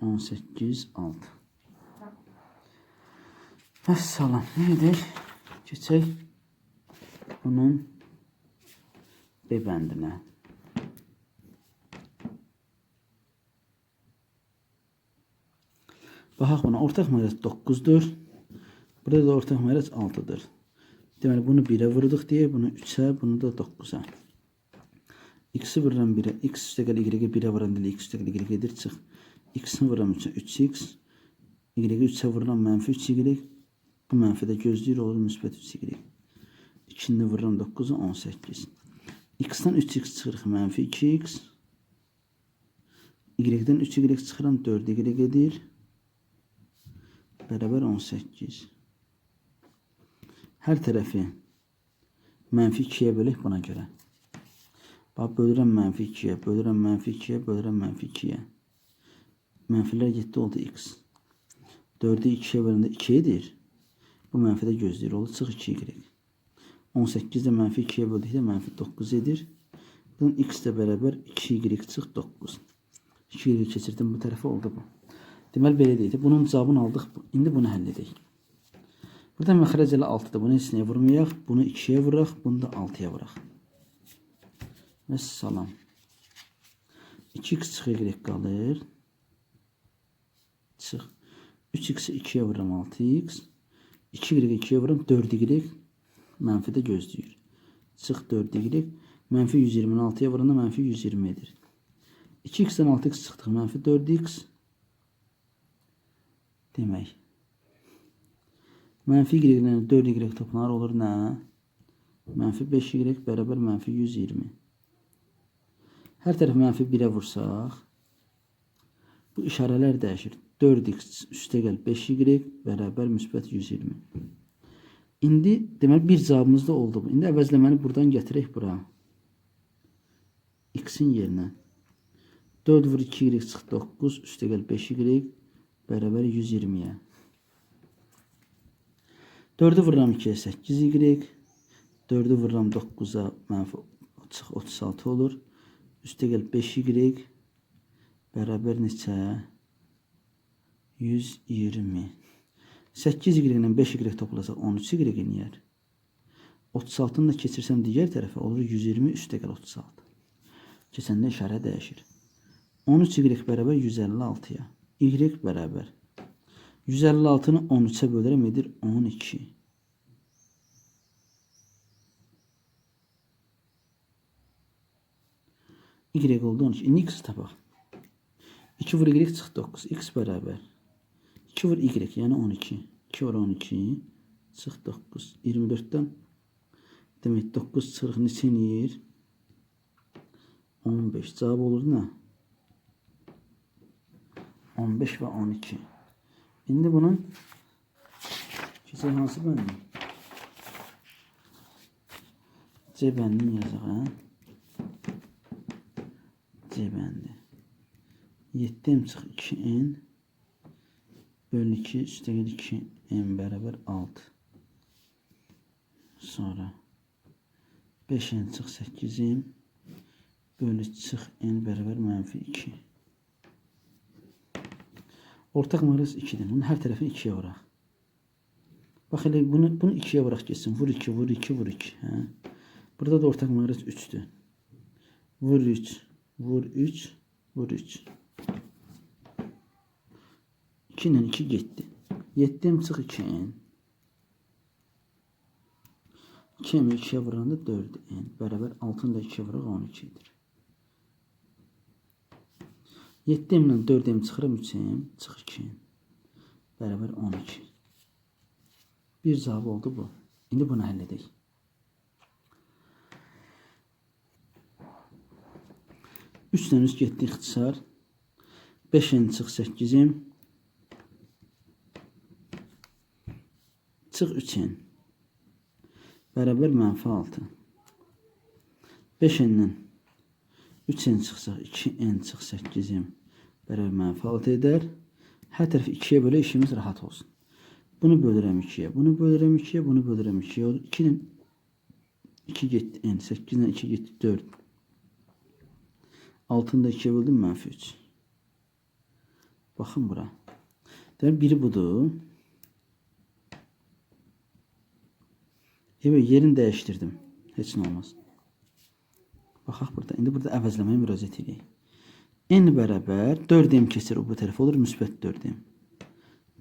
18 6. Vəssalam. Ne edək? Keçək bunun B bəndinə. Baxaq buna. Ortaq mərəz 9'dur. Burada da ortaq mərəz 6'dır. Deməli bunu 1'e vurduq deyə, bunu 3'e, bunu da 9'a. X'i vururam 1'e. X üstə gəl y 1'e vuran deyə x üstə gəl y edir çıx. X'ini vururam 3'e 3x. Y'yi 3'e vururam mənfi 3y. Bu mənfidə gözləyir olur müsbət 3y. 2'ni vururam 9'a 18. X'dən 3x çıxırıq mənfi 2x. Y'dən 3y çıxıram 4y edir. Bərabər 18. Hər tərəfi mənfi 2'ye bölək buna görə. Bax bölürəm mənfi 2'ye, bölürəm mənfi 2'ye, bölürəm mənfi 2'ye. Mənfilər 7 oldu x. 4'ü 2'ye bölündə 2 edir. Bu mənfidə gözləyir olur. Çıx 2y. 18'də mənfi 2'ye böldükdə mənfi 9 edir. Bunun x də bərabər 2y çıx 9. 2y keçirdim bu tərəfə oldu bu. Deməli belə deyildi. Bunun cavabını aldıq. İndi bunu həll edək. Burada məxrəc elə 6'dır. Bunu heç nəyə vurmayaq. Bunu 2'ye vuraq. Bunu da 6'ya vuraq. Vəssalam. 2x çıx y qalır. Çıx. 3x'i 2'ye vururam 6x. 2y 2'ye vururam 4y. Mənfidə gözləyir. Çıx 4y. Mənfi 120'ni 6'ya vuranda mənfi 120 edir. 2x'dən 6x çıxdıq. Mənfi 4x. Demək. Mənfi y ilə 4y toplanır olur nə? Mənfi 5y bərabər mənfi 120. Hər tərəf mənfi 1'e vursaq. Bu işarələr dəyişir. 4x üstə gəl 5y bərabər müsbət 120. İndi deməli bir cavabımız da oldu bu. İndi əvəzləməni buradan gətirək bura. X'in yerinə. 4 vur 2y çıx 9 üstə gəl 5y bərabər 120'ye. 4'ü vururam 2'ye 8y. 4'ü vururam 9'a mənfi çıx 36 olur. Üstə gəl 5y bərabər neçə? 120. 8y ilə 5y toplasaq 13y eləyər. 36'nı da keçirsəm digər tərəfə olur 120 üstə gəl 36. Keçəndə işarə dəyişir. 13y bərabər 156-ya. Y bərabər 156-nı 13-ə bölürəm edir 12. Y oldu 12. İndi x tapaq. 2 vur y çıxdı 9. X bərabər 2 vur y, yəni 12. 2 vur 12 çıx 9. 24-dən demək 9 çıxırıq neçə eləyir? 15. Cavab olur nə? 15 və 12. İndi bunun keçək hansı bəndi? C bəndini yazaq, hə? C bəndi. 7m çıx 2n bölü 2 üstəgəl 2n bərabər 6. Sonra 5n çıx 8m bölü çıx n bərabər mənfi 2. Ortaq məqrəz 2-dir. Bunun hər tərəfini 2-yə vuraq. Bax, elə bunu 2-yə vuraq geçsin. Vur 2, vur 2, vur 2. Hə? Burada da ortaq məqrəz 3-dür. Vur 3, vur 3, vur 3. 2 ilə 2 getdi. 7m çıx 2n. 2m 2-yə vuranda 4n bərabər 6-nı da 2-yə vuraq 12-dir. 7m ilə 4m çıxıram 3m çıx 2n bərabər 12. Bir cavab oldu bu. İndi bunu həll edək. Üstdən üst getdi ixtisar. 5n çıx 8m çıx 3n bərabər mənfi 6. 5n-dən 3n çıxsaq 2n çıx 8m bərabər mənfi 6 edər. Hər tərəfi 2-yə bölə işimiz rahat olsun. Bunu bölürəm 2-yə, bunu bölürəm 2-yə, bunu bölürəm 2-yə. 2-dən 2 getdi n, 8-dən 2 getdi 4. 6-nı da 2-yə böldüm mənfi 3. Baxın bura. Demək, biri budur. Evet, yerini dəyişdirdim. Heç nə olmaz. Baxaq burada. İndi burada əvəzləməyə müraciət edək. N bərabər 4m keçir bu tərəf olur. Müsbət 4m.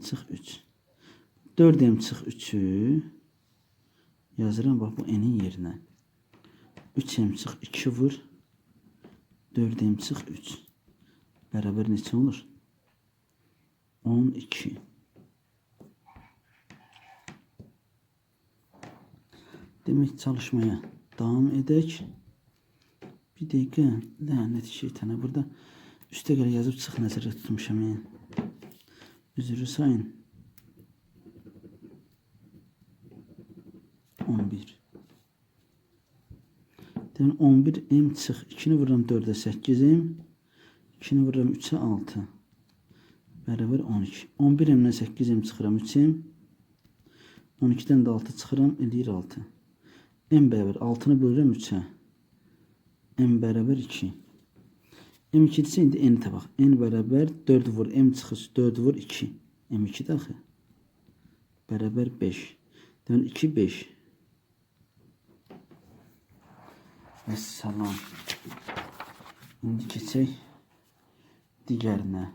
Çıx 3. 4m çıx 3'ü yazıram. Bax, bu n'in yerinə. 3m çıx 2 vur. 4m çıx 3. Bərabər neçə olur? 12. Demək, çalışmaya davam edək. Bir dəqiqə, lənət şeytana. Burada üstə gələ yazıb çıx nəzərdə tutmuşam. Üzrü sayın. 11. Demək, 11m çıx. 2-ni vururam 4-ə 8m. 2-ni vururam 3-ə 6. Bərabər 12. 11m-dən 8m çıxıram 3m. 12-dən də 6 çıxıram, eləyir 6. M bərabər 6-nı bölürəm 3-ə. M bərabər 2. M 2-dirsə, indi n tapaq. N bərabər 4 vur, m çıxır 4 vur 2. M 2 daxı. Bərabər 5. Demək, 2, 5. Əssalam. İndi keçək digərinə.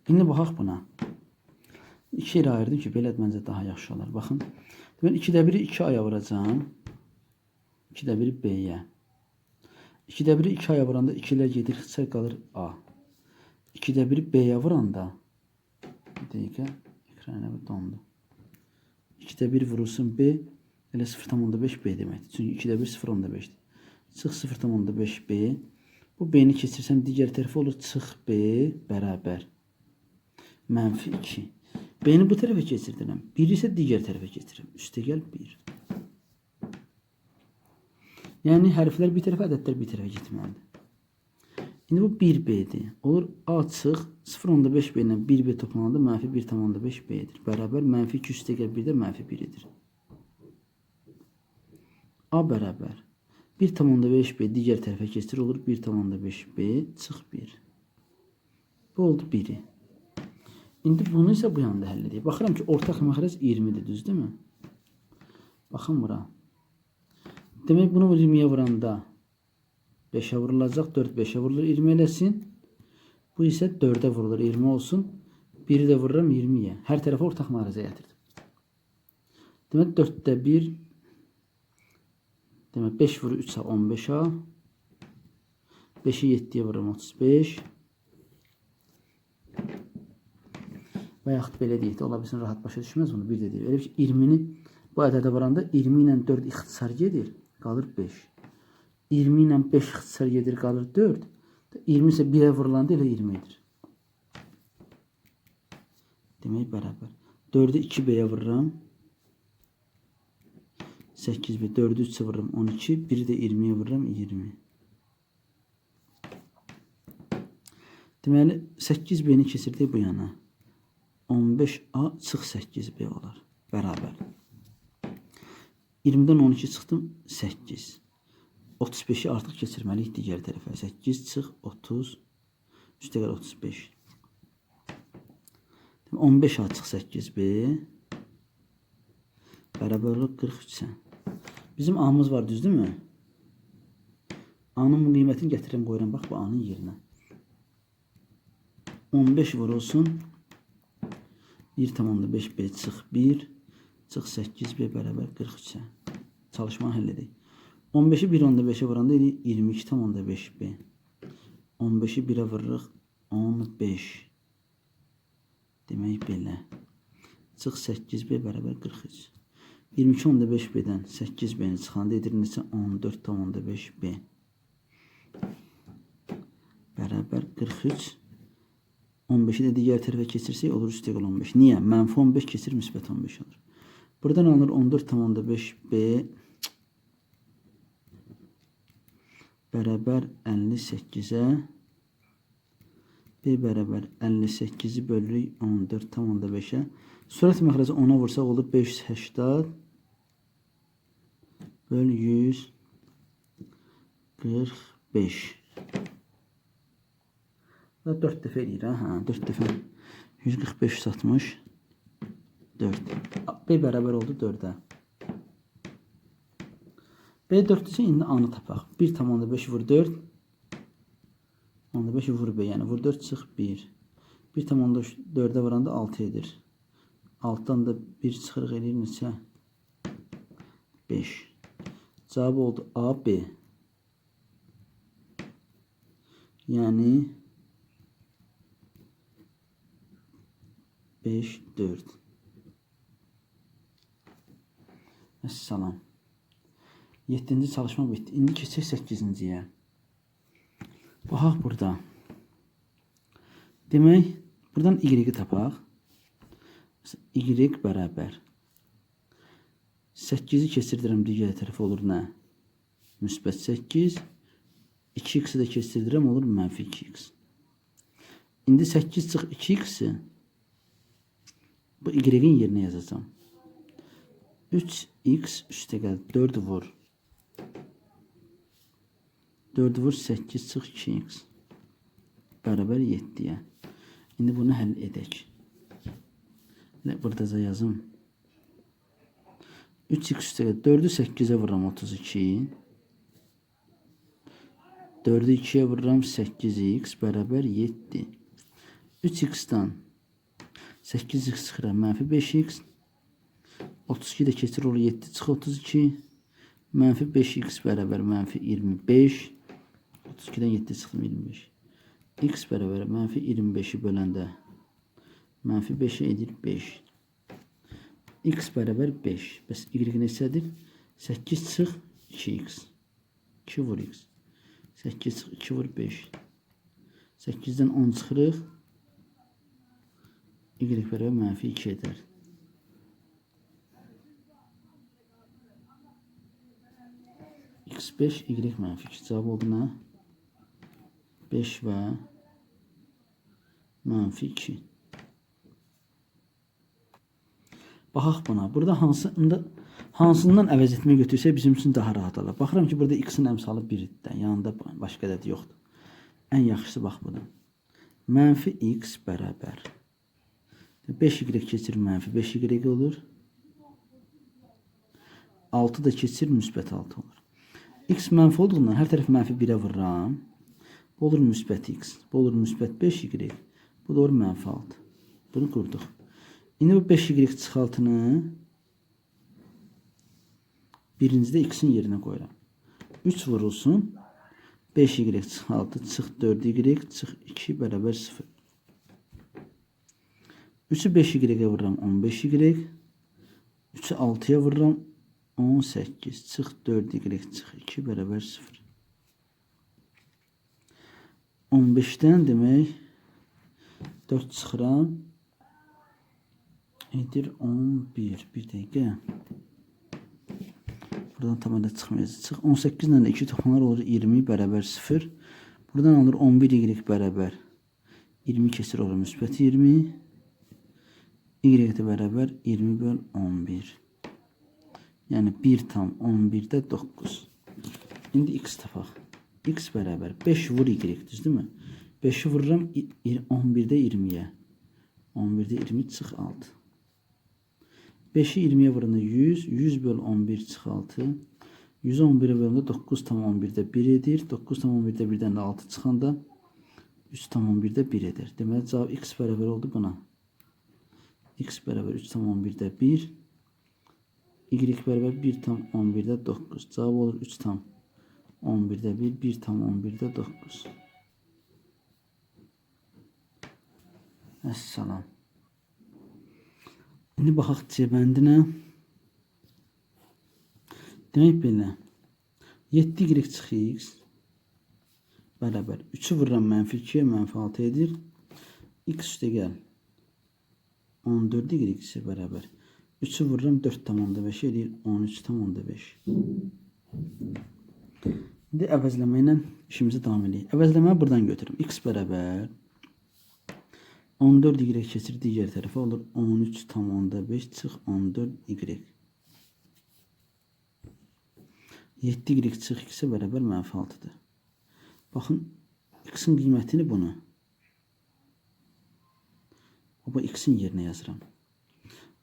İndi baxaq buna. 2 ilə ayırdım ki, belə məncə daha yaxşı olar. Baxın. Demək, 2-də 1-i 2-aya vuracağım. 2-də 1-i B-yə. 2-də 1-i 2-aya vuranda 2-lər gedir, ixtisar qalır A. 2-də 1-i B-yə vuranda bir dəqiqə, ekranı dondu. 2-də 1 vurulsun B, elə 0,5 B deməkdir. Çünki 2-də 1 0,5-dir. Çıx 0,5 B. Bu B-ni keçirsəm digər tərəfə olur. Çıx B bərabər mənfi 2. B-ni bu tərəfə keçirdirəm. 1 isə digər tərəfə keçirirəm. Üstə gəl 1. Yəni, hərflər bir tərəfə, ədədlər bir tərəfə getməlidir. İndi bu 1B-dir. Olur, A çıx 0,5 B ilə 1B toplananda mənfi 1,5 B-dir. Bərabər mənfi 2 üstə gəl 1-də mənfi 1-dir. A bərabər 1,5 B digər tərəfə keçir olur. 1,5 B çıx 1. Bu oldu 1-i. İndi bunu isə bu yanda həll edək. Baxıram ki, ortaq məxrəc 20-dir, düzdür mü? Baxın bura. Demək, bunu 20-yə vuranda 5'e vurulacaq. 4 5'e vurulur 20 eləsin. Bu isə 4'e vurulur 20 olsun. 1'i də vururam 20'ye. Hər tərəfə ortaq mühafizə gətirdim. Demək 4'də 1. Demək 5 vurur 3'ə 15'a. 5'i 7'ye vururam 35. Və yaxud belə deyək də, ola bilsin rahat başa düşməz bunu. Bir də deyir. Elə ki 20'ni bu ədədə vuranda 20 ilə 4 ixtisar gedir. Qalır 5. 20 ilə 5 ixtisar gedir. Qalır 4. 20 isə 1'ə vurulanda elə 20'dir. Demək bərabər. 4'ü 2B'yə vururam. 8B. 4'ü 3'ə vururam 12. 1'i də 20'yə vururam 20. Deməli 8B'ni keçirdik bu yana. 15A çıx 8B olar. Bərabər. 20'dən 12 çıxdım 8. 35'i artıq keçirməliyik digər tərəfə. 8 çıx 30. Üstə gəl 35. 15A çıx 8B. Bərabər olur 43'ə. Bizim A'mız var, düzdürmü? A'nın qiymətini gətirirəm, qoyuram bax bu A'nın yerinə. 15 vurulsun 1,5B çıx 1 çıx 8B bərabər 43'ə. Çalışmanı həll edək. 15'i 1,5'e vuranda 22,5B. 15'i 1'e vururuq 15. Demək belə. Çıx 8B bərabər 43. 22,5B'dən 8B'ni çıxanda edir neçə? 14,5B. Bərabər 43. 15'i də digər tərəfə keçirsək olur üstə gəl 15. Niyə? Mənfi 15 keçir müsbət 15 olur. Buradan alınır 14,5B bərabər 58'ə. B bərabər 58'i bölürük 14,5'ə. Sürət məxrəci 10'a vursaq olur 580 böl 145. Və 4 dəfə eləyir. 4 dəfə 145 60 4. B bərabər oldu 4'ə. B 4 isə indi A'nı tapaq. 1,5 vur 4. 15 vur B, yəni vur 4 çıx 1. 1,4'ə vuranda 6 edir. 6'dan da 1 çıxırıq eləyir neçə? 5. Cavabı oldu A, B. Yəni 5, 4. Əssalam. 7-ci çalışma bitdi. İndi keçək 8-ciyə. Baxaq burada. Demək, buradan Y-i tapaq. Y bərabər. 8'i keçirdirəm digər tərəfə olur nə? Müsbət 8. 2x'i də keçirdirəm olur mənfi 2x. İndi 8 çıx 2x'i bu Y-in yerinə yazacağım. 3x üstə gəl 4 vur. 4 vur 8 çıx 2x. Bərabər 7'yə. İndi bunu həll edək. Burada da yazım. 3x üstə gəl 4'ü 8'ə vururam 32. 4'ü 2'ye vururam 8x bərabər 7. 3x'dan 8x çıxıram mənfi 5x. 32 də keçir olur 7 çıx 32. Mənfi 5x bərabər mənfi 25. 32'dən 7 çıxdım 25. X bərabər mənfi 25'i böləndə mənfi 5'i edir 5. X bərabər 5. Bəs Y neçədir? 8 çıx 2x. 2 vur x. 8 çıx 2 vur 5. 8'dən 10 çıxırıq. Y bərabər mənfi 2 edər. X5, Y mənfi 2. Cavab oldu nə? 5 və mənfi 2. Baxaq buna. Burada hansından əvəz etmə götürsək bizim üçün daha rahat olar. Baxıram ki, burada x-in əmsalı 1-dir. Yanında başqa ədəd yoxdur. Ən yaxşısı bax budur. Mənfi x bərabər. 5y keçir mənfi 5y olur. 6 da keçir müsbət 6 olur. X mənfi olduğundan hər tərəf mənfi 1'ə vururam. Bu olur müsbət x. Bu olur müsbət 5y. Bu da olur mənfi 6. Bunu qurduq. İndi bu 5y çıxaltını birincidə x'in yerinə qoyuram. 3 vurulsun. 5y çıxaltı çıx 4y çıx 2 bərabər 0. 3'ü 5y'e vururam 15y. 3'ü 6'ya vururam 18. Çıx 4y çıx 2 bərabər 0. 15'dən demək 4 çıxıram. Edir 11. Bir dəqiqə. Buradan tamamda çıxmayacaq. Çıx 18 ilə 2 toxunlar olur 20 bərabər 0. Buradan alır 11y bərabər 20 kesir olur müsbət 20. Y də bərabər 20 böl 11. Yəni 1 tam 11'də 9. İndi x tapaq. X bərabər 5 vur y düzdür mü? 5'i vururam 11'də 20'yə. 11'də 20 çıx 6. 5'i 20'yə vuranda 100. 100 böl 11 çıx 6. 111'ə bölündə 9 tam 11'də 1 edir. 9 tam 11'də 1'dən də 6 çıxanda 3 tam 11'də 1 edir. Deməli cavab x bərabər oldu buna. X bərabər 3 tam 11'də 1. Y bərabər 1 tam 11'də 9. Cavab olur 3 tam 11'də 1. 1 tam 11'də 9. Əssalam. İndi baxaq C bəndinə. Demək belə. 7y çıx x bərabər 3'ü vururam mənfi 2'yə mənfi 6 edir. X üstə gəl. 14y isə bərabər 3'ü vururam 4 tam 5 edir 13 tam 5. İndi əvəzləmə ilə işimizi davam edək. Əvəzləməni buradan götürürüm. X bərabər 14y keçir digər tərəfə olur 13 tam 5 çıx 14y. 7y çıx x-ə bərabər mənfi 6'dır. Baxın x-in qiymətini bunu. Bu x-in yerinə yazıram.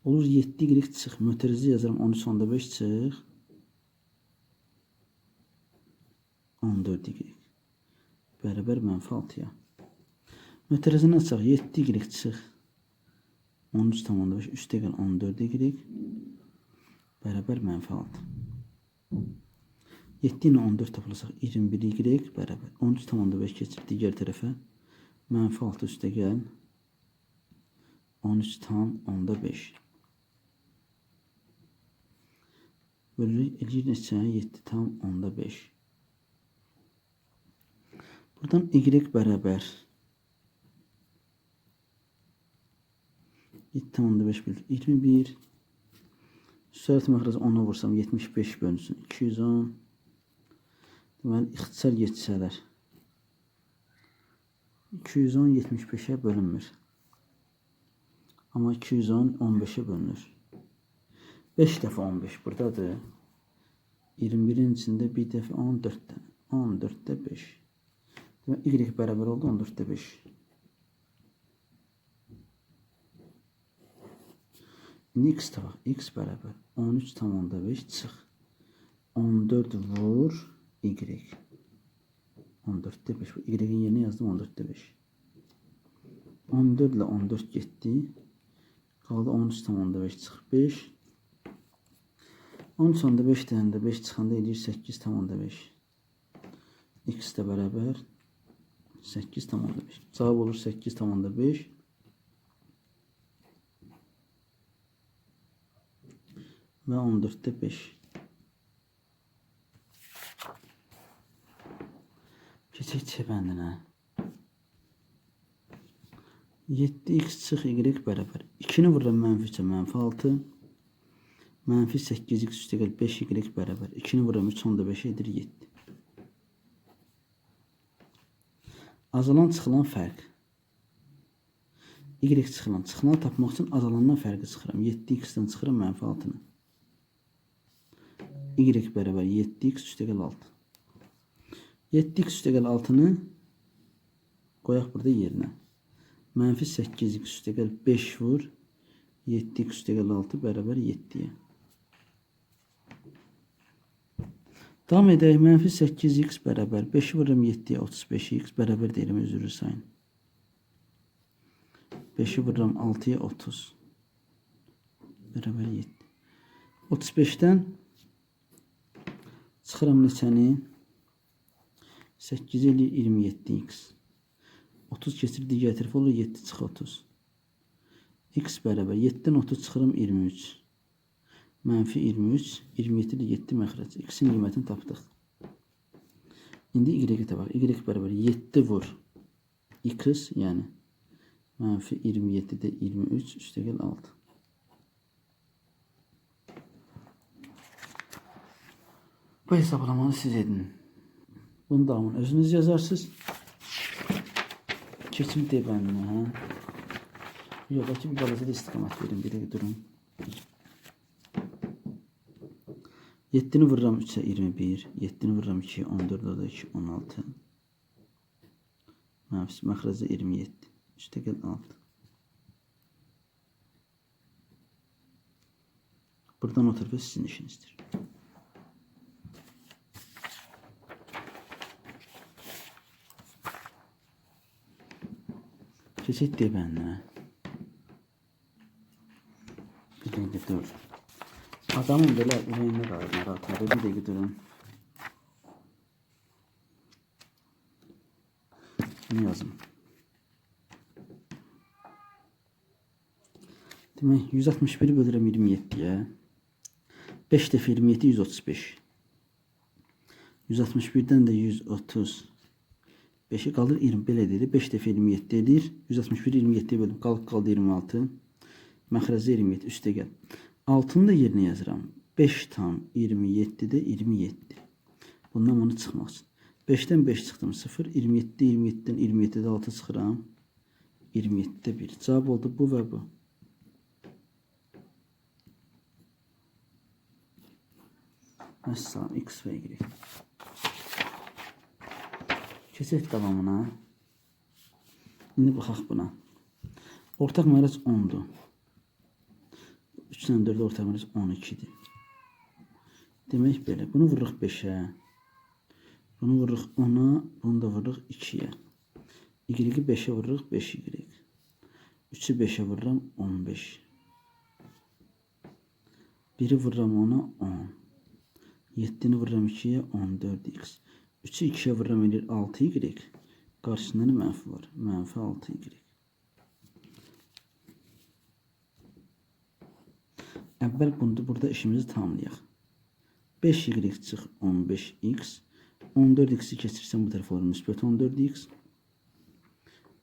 Olur 7y çıx. Mötərizə yazıram 13 çıx 14y. Bərabər mənfi 6'ya. Mötərizəni açaq. 7y çıx 13 tam 5 üstə gəl 14y. Bərabər mənfi 6. 7 ilə 14 tapılacaq 21y bərabər 13 tam 5 keçir digər tərəfə. Mənfi 6 üstə gəl 13 tam 5. Bölürük edir neçə? 7 tam 5. Buradan y bərabər 7 tam 5 bölür 21. Sürat məxrəcə 10'a vursam 75 bölünsün 210. Deməli ixtisar yetsələr 210 75'ə bölünmür. Amma 210 15'ə bölünür. 5 dəfə 15 buradadır. 21'in içində bir dəfə 14 dənə. 14'də 5. Deməli y bərabər oldu 14'də 5. İndi x tapaq. X bərabər 13 tam 5 çıx 14 vur y. 14'də 5. Y-in yerinə yazdım 14'də 5. 14 ilə 14 getdi. Qaldı 13 tam 5 çıx 5. 13 5 dənəndə 5 çıxanda edir 8 tam 5. X də bərabər 8 tam 5. Cavab olur 8 tam 5. Və 14'də 5. Keçək C bəndinə. 7x çıx y bərabər 2'ni vururam mənfi 3'ə mənfi 6. Mənfi 8x üstə gəl 5y bərabər 2'ni vururam 3 5 edir 7. Azalan çıxılan fərq. Y çıxılan. Çıxılanı tapmaq üçün azalandan fərqi çıxıram. 7x-dən çıxıram mənfi 6'nı. Y bərabər 7x üstə gəl 6. 7x üstə gəl 6'nı qoyaq burada yerinə. Mənfi 8x üstə gəl 5 vur. 7x üstə gəl 6 bərabər 7'yə. Davam edək. Mənfi 8x bərabər 5'i vururam 7'ye 35x bərabər deyirəm özürü sayın. 5'i vururam 6'ya 30 bərabər 7. 35'dən çıxıram neçəni? 8 eləyir 27x. 30 keçir digər tərəfə olur 7 çıx 30. X bərabər 7'dən 30 çıxıram 23. Mənfi 23, 27 ilə 7 məxrəc. X'in qiymətini tapdıq. İndi Y-ə bax. Y bərabər 7 vur X, yəni mənfi 27'də 23 üstəgəl 6. Bu hesablamanı siz edin. Bunun davamını özünüz yazarsınız. Keçim D bəndinə, hə? Yox, bəlkə bir balaca da istiqamət verin, bir dəqiqə durun. 7'ni vururam 3'e 21, 7'ni vururam 2'ye 14, o da 2, 16. Mənfisi məxrəcdə 27, üstəgəl 6. Buradan o tərəfə sizin işinizdir. Keçək D bəndinə. Bir dəqiqə dur. Adamın belə ürəyində qalır, narahatları. Bir dəqiqə durun. Bunu yazım. Demək, 161'i bölürəm 27'yə. 5 dəfə 27, 135. 161'dən də 130. 5'i qalır 20, belə edir. 5 dəfə 27 edir. 161'i 27'yə bölüm, qaldı 26. Məxrəcdə 27, üstə gəl. 6'nı da yerinə yazıram. 5 tam 27'də 27. Bundan bunu çıxmaq üçün. 5'dən 5 çıxdım 0. 27'də 27'dən 27'də 6 çıxıram. 27'də 1. Cavab oldu bu və bu. Məsələn, X və Y. Keçək davamına. İndi baxaq buna. Ortaq məxrəc 10'dur. 3'dən 4'ə ortaq məxrəc 12'dir. Demək belə. Bunu vururuq 5'ə. Bunu vururuq 10'a. Bunu da vururuq 2'yə. Y-i 5'ə vururuq 5Y. 3'ü 5'ə vururam 15. 1'i vururam 10'a 10. 7'ni vururam 2'yə 14x. 3'ü 2'yə vururam edir 6Y. Qarşısında nə mənfi var? Mənfi 6Y. Əvvəl burada işimizi tamamlayaq. 5Y çıx 15x. 14x'i keçirsəm bu tərəf olur müsbət 14x.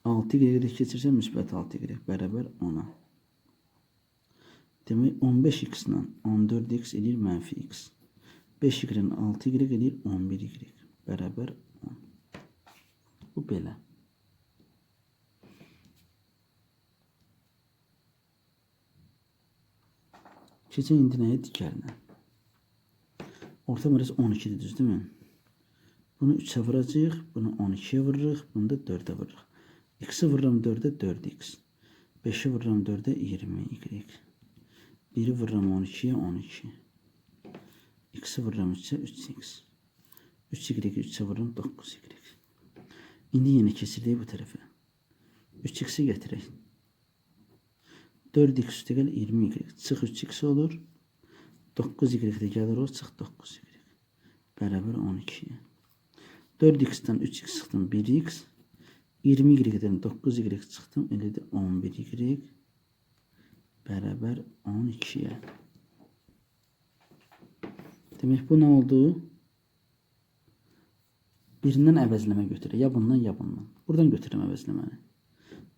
6Y də keçirsəm müsbət 6Y bərabər 10'a. Demək 15x ilə 14x edir mənfi x. 5Y ilə 6Y edir 11Y bərabər 10. Bu belə. Keçək indi nəyə digərinə? Orta məxrəc 12'dir, düz değil mi? Bunu 3'ə vuracaq, bunu 12'yə vururuq, bunu da 4'ə vururuq. X'i vururam 4'ə 4x. 5'i vururam 4'ə 20y. 1'i vururam 12'yə 12. X'i vururam 3'ə 3x. 3y 3'ə vururam 9y. İndi yenə keçirik bu tərəfə. 3x'i gətirək. 4x üstəgəl 20y. Çıx 3x olur. 9y də gəlir o, çıx 9y. Bərabər 12'yə. 4x'dən 3x çıxdım 1x. 20y'dən 9y çıxdım. Elə də 11y. Bərabər 12'yə. Demək bu nə oldu? Birindən əvəzləmə götürək. Ya bundan ya bundan. Buradan götürürəm əvəzləməni.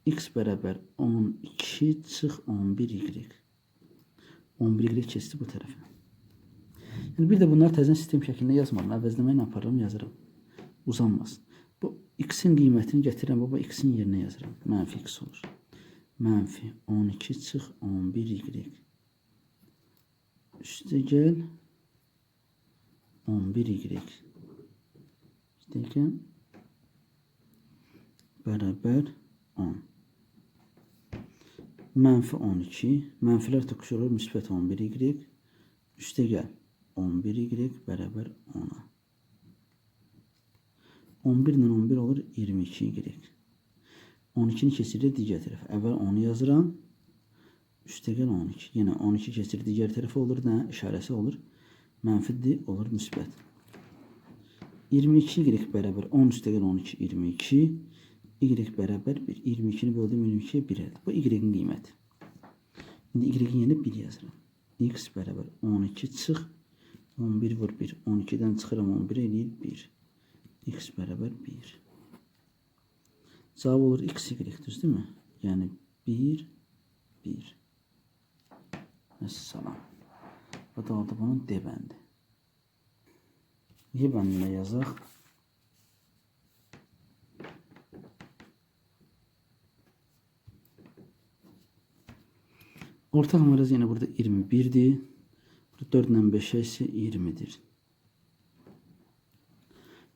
X bərabər 12 çıx 11y. 11y keçdi bu tərəfə. Yəni bir də bunlar təzən sistem şəklində yazmaram. Əvəzləmə ilə aparıram, yazıram. Uzanmasın. Bu X'in qiymətini gətirirəm. Baba X'in yerinə yazıram. Mənfi X olur. Mənfi 12 çıx 11y. Üstə gəl 11y. Üstə gəl bərabər 10. Mənfi 12. Mənfilər toxuşur olur müsbət 11y. Üstə gəl 11y bərabər 10'a. 11 ilə 11 olur 22 y. 12'ni keçirir digər tərəfə. Əvvəl 10'u yazıram. Üstəgəl 12. Yenə 12 keçir digər tərəfə olur. Nə? İşarəsi olur. Mənfidir, olur müsbət. 22 y bərabər 10 üstəgəl 12 22. Y bərabər 1. 22'ni böldüm 22'ye 1 əldir. Bu y-in qiyməti. İndi y-in yerine 1 yazıram. X bərabər 12 çıx 11 vur 1. 12'dən çıxıram 11 eləyir 1. X bərabər 1. Cavab olur x, y, düz değil mi? Yani 1, 1. Məsələn. Bu da oldu bunun D bəndi. Y bəndinə yazaq. Ortaq numarası yine burada 21'dir. Burada 4 ilə 5'e ise 20'dir.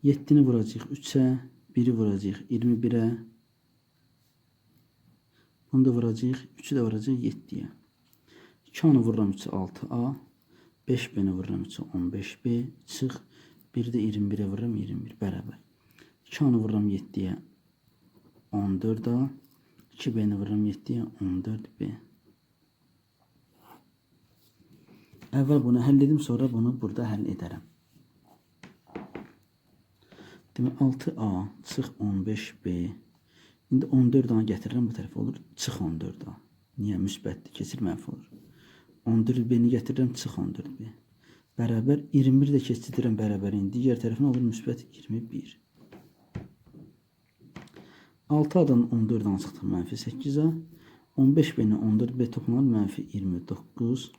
7'ni vuracaq 3'e. 1'i vuracaq 21'e. Bunu da vuracaq. 3'ü də vuracaq 7'ye. 2'ni vururam 3'e 6A. 5B'ni vururam 3'e 15B. Çıx. 1 də 21'e vururam 21. Bərabər. 2'ni vururam 7'ye 14A. 2B'ni vururam 7'ye 14B. Əvvəl bunu həll edim, sonra bunu burada həll edərəm. Demək 6A çıx 15B. İndi 14A gətirirəm bu tərəfə olur. Çıx 14A. Niyə? Müsbətdir. Keçir mənfi olur. 14B-ni gətirirəm. Çıx 14B. Bərabər 21 də keçirirəm bərabərin. Digər tərəfinə olur müsbət 21. 6A'dan 14'dan çıxdım mənfi 8A. 15B-ni 14B toplanır mənfi 29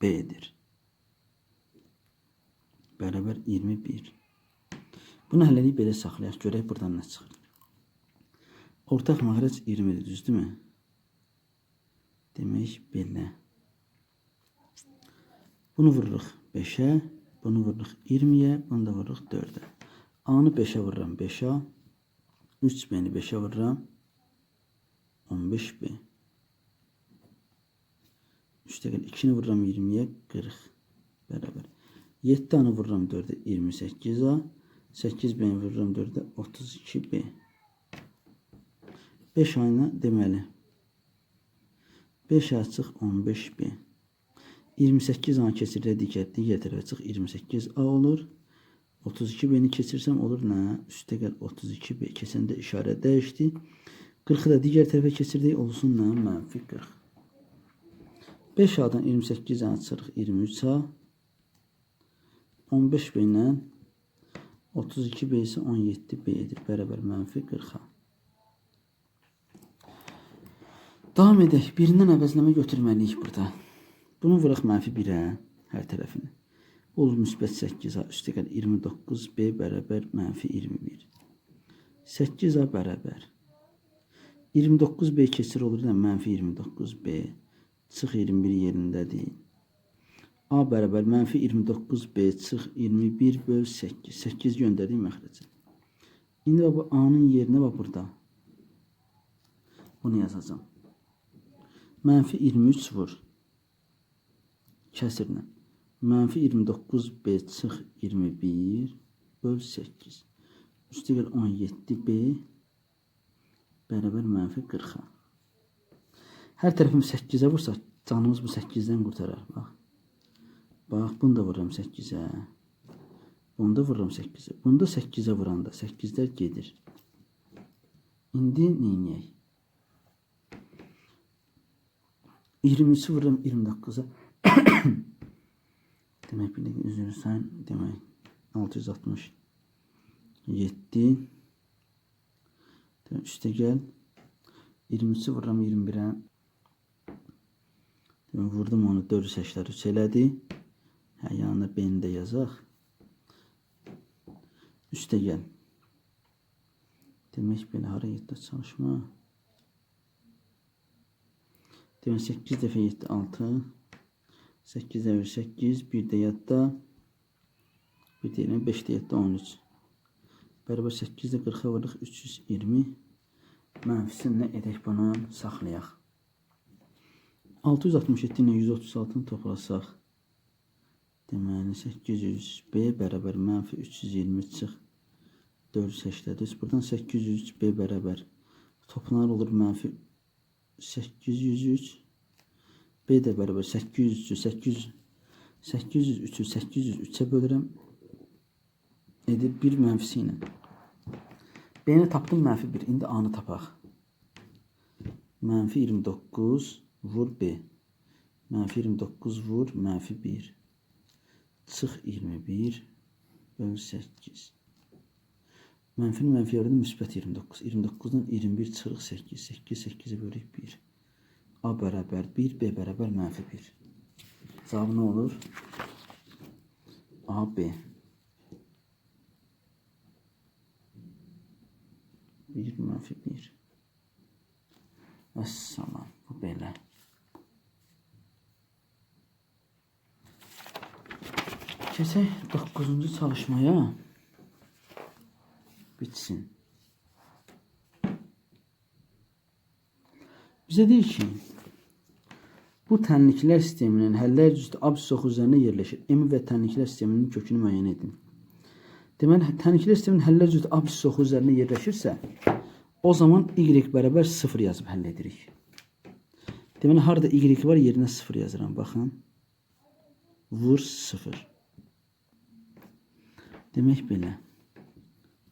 B'dir. Bərabər 21. Bunu həll edib belə saxlayaq. Görək buradan nə çıxır. Ortaq məxrəc 20'dir, düzdürmü? Demək belə. Bunu vururuq 5'e, bunu vururuq 20'ye, bunu da vururuq 4'e. A'nı 5'e vururam 5A. 3B'ni 5'e vururam 15B. 3'te 2'ni vururam 20'ye 40. Beraber. 7 A'nı vururam 4'e 28A. 8B'ni vururam 4'e 32B. 5 A'na deməli. 5 A çıx 15B. 28 A keçirir digər tərəfə çıx 28A olur. 32B'ni keçirsəm olur nə? Üstə gəl 32B. Keçəndə işarə dəyişdi. 40'ı da digər tərəfə keçirdik olsun nə? Mənfi 40. 5 A'dan 28 A çıxırıq 23 A. 15B ilə 32B ise 17B'dir. Bərabər mənfi 40 A. Davam edək. Birindən əvəzləmə götürməliyik burada. Bunu vuraq mənfi 1'ə hər tərəfini. Olur müsbət 8A üstə gəl 29B bərabər mənfi 21. 8A bərabər. 29B keçir olur da mənfi 29B. Çıx 21 yerindədir. A bərabər mənfi 29B çıx 21 böl 8. 8 göndərdik məxrəcə. İndi bu A'nın yerinə bax burada. Bunu yazacağım. Mənfi 23 vur. Kəsirlə. Mənfi 29B çıx 21 böl 8. Üstə gəl 17B bərabər mənfi 40. Hər tərəfim 8'e vursa canımız bu 8'den qurtarar. Bax. Bax, bunu da vururam 8'e. Bunu da vururam 8'e. Bunu da 8'e vuranda 8'lər gedir. İndi neyniyək? 23'ü vururam 29'a. Demək bir dəqiqə üzrü sayın. Demək 667. Demək üstə gəl. 23'ü vururam 21'ə. Vurdum onu 483 elədi. Hə, yanına B'ni də yazaq. Üstə gəl. Demək belə hara getdi çalışma. Demək 8 dəfə 7 6. 8 dəfə 8 bir də yadda. Bir də 5 də yadda 13. Bərabər 8 də 40'a vururuq 320. Mənfisini nə edək bunu saxlayaq. 667 ilə 136'nı toplasaq. Deməli 800B bərabər mənfi 320 çıx 4 seçdiniz. Buradan 803 B bərabər. Toplanır olur mənfi 803. B də bərabər 803'ü 803'ü 803'e bölürəm. Edir 1 mənfisi ilə. B-ni tapdım mənfi 1. İndi A-nı tapaq. Mənfi 29 vur B. Mənfi 29 vur mənfi 1. Çıx 21 böl 8. Mənfinin mənfi yerində müsbət 29. 29'dan 21 çıxırıq 8. 8 8'i bölük 1. A bərabər 1, B bərabər mənfi 1. Cavab nə olur? A, B. 1 mənfi 1. Vəssalam. Bu belə. Keçək 9-cu çalışmaya. Bitsin. Bizə deyir ki, bu tənliklər sisteminin həllər cüzdə abs soxu üzərində yerləşir. M və tənliklər sisteminin kökünü müəyyən edin. Deməli, tənliklər sisteminin həllər cüzdə abs soxu üzərində yerləşirsə, o zaman y bərabər 0 yazıb həll edirik. Deməli, harada y var, yerinə 0 yazıram. Baxın. Vur 0. Demək belə.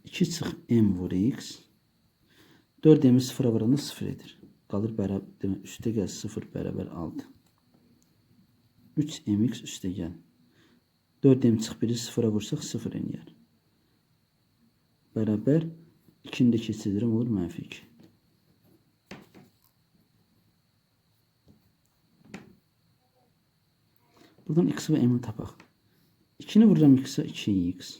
2 çıx m vur x. 4 m 0'a vuranda 0 edir. Qalır bərabər, demək, üstə gəl 0 bərabər 6. 3 mx üstə gəl. 4 m çıx 1'i 0'a vursaq 0 enər. Bərabər 2'ni də keçirirəm, olur mənfi 2. Buradan x və m'i tapaq. 2'ni vururam x'e 2x.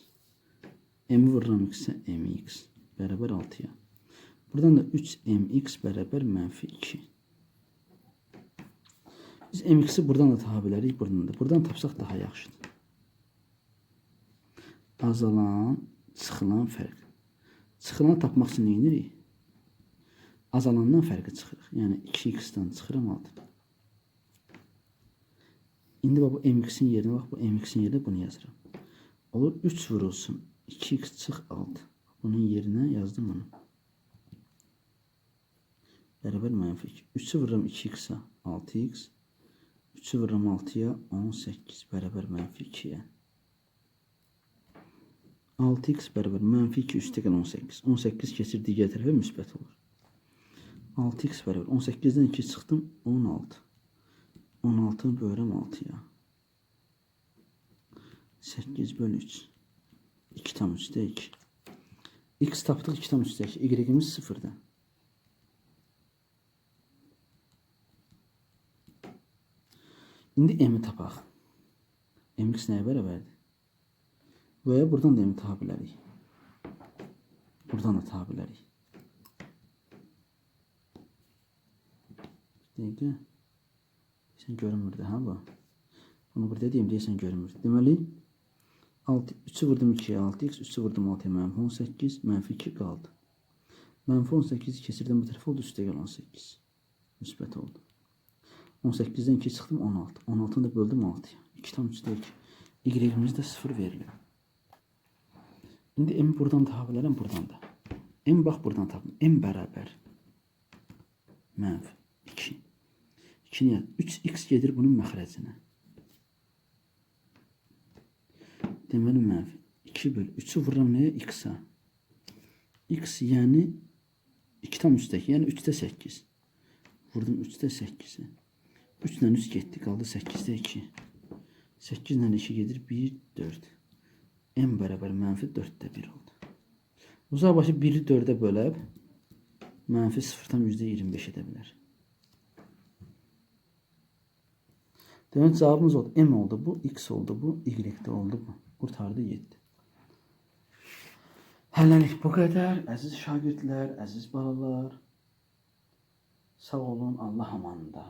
M'i vururam x'e mx bərabər 6'ya. Buradan da 3mx bərabər mənfi 2. Biz mx'i buradan da tapa bilərik, buradan da. Buradan tapsaq daha yaxşıdır. Azalan, çıxılan fərq. Çıxılanı tapmaq üçün nə edirik? Azalandan fərqi çıxırıq. Yəni 2x-dan çıxıram 6. İndi bax, bu mx'in yerinə bax, bu mx'in yerinə bunu yazıram. Olur 3 vurulsun. 2x çıx 6. Bunun yerinə yazdım onu. Bərabər mənfi 2. 3'ü vururam 2x'e 6x. 3'ü vururam 6'ya 18. Bərabər mənfi 2'ye. 6x bərabər mənfi 2 üstə gəl 18. 18 keçir digər tərəfə müsbət olur. 6x bərabər 18'den 2 çıxdım 16. 16'nı bölürəm 6'ya. 8 bölü 3. 2 tam 3'də 2. X tapdıq 2 tam 3'də 2. Y-imiz 0'da. İndi m'i tapaq. Mx nəyə bərabərdir? Və buradan da m'i tapa bilərik. Buradan da tapa bilərik. Dəqiqə. Sən görünmürdü, ha bu? Bunu burada deyim, deyəsən görünmürdü. Deməli, 3'ü vurdum 2'ye 6x, 3'ü vurdum 6'ya mənfi 18, mənfi 2 qaldı. Mənfi 18'i keçirdim bu tərəfə oldu, üstə gəl 18. Müsbət oldu. 18'den 2 çıxdım 16. 16'nı da böldüm 6'ya. 2 tam 3'də 2. Y-imiz də 0 verilir. İndi m buradan tapa bilərəm, buradan da. M bax buradan tapdım. M bərabər mənfi 2. 2'ni yaz. 3x gedir bunun məxrəcinə. Deməli mənfi 2 böl 3'ü vururam nəyə? X-a. X yəni 2 tam 3'dəki, yəni 3'də 8. Vurdum 3'də 8'i. 3 ilə 3 getdi, qaldı 8'də 2. 8 ilə 2 gedir 1, 4. M bərabər mənfi 4'də 1 oldu. Uzaq başı 1'i 4'ə böləb mənfi 0'dan %25 edə bilər. Demək cavabımız oldu. M oldu bu, X oldu bu, Y oldu bu. Qurtardı 7. Hələlik bu qədər. Əziz şagirdlər, əziz balalar. Sağ olun, Allah amanında.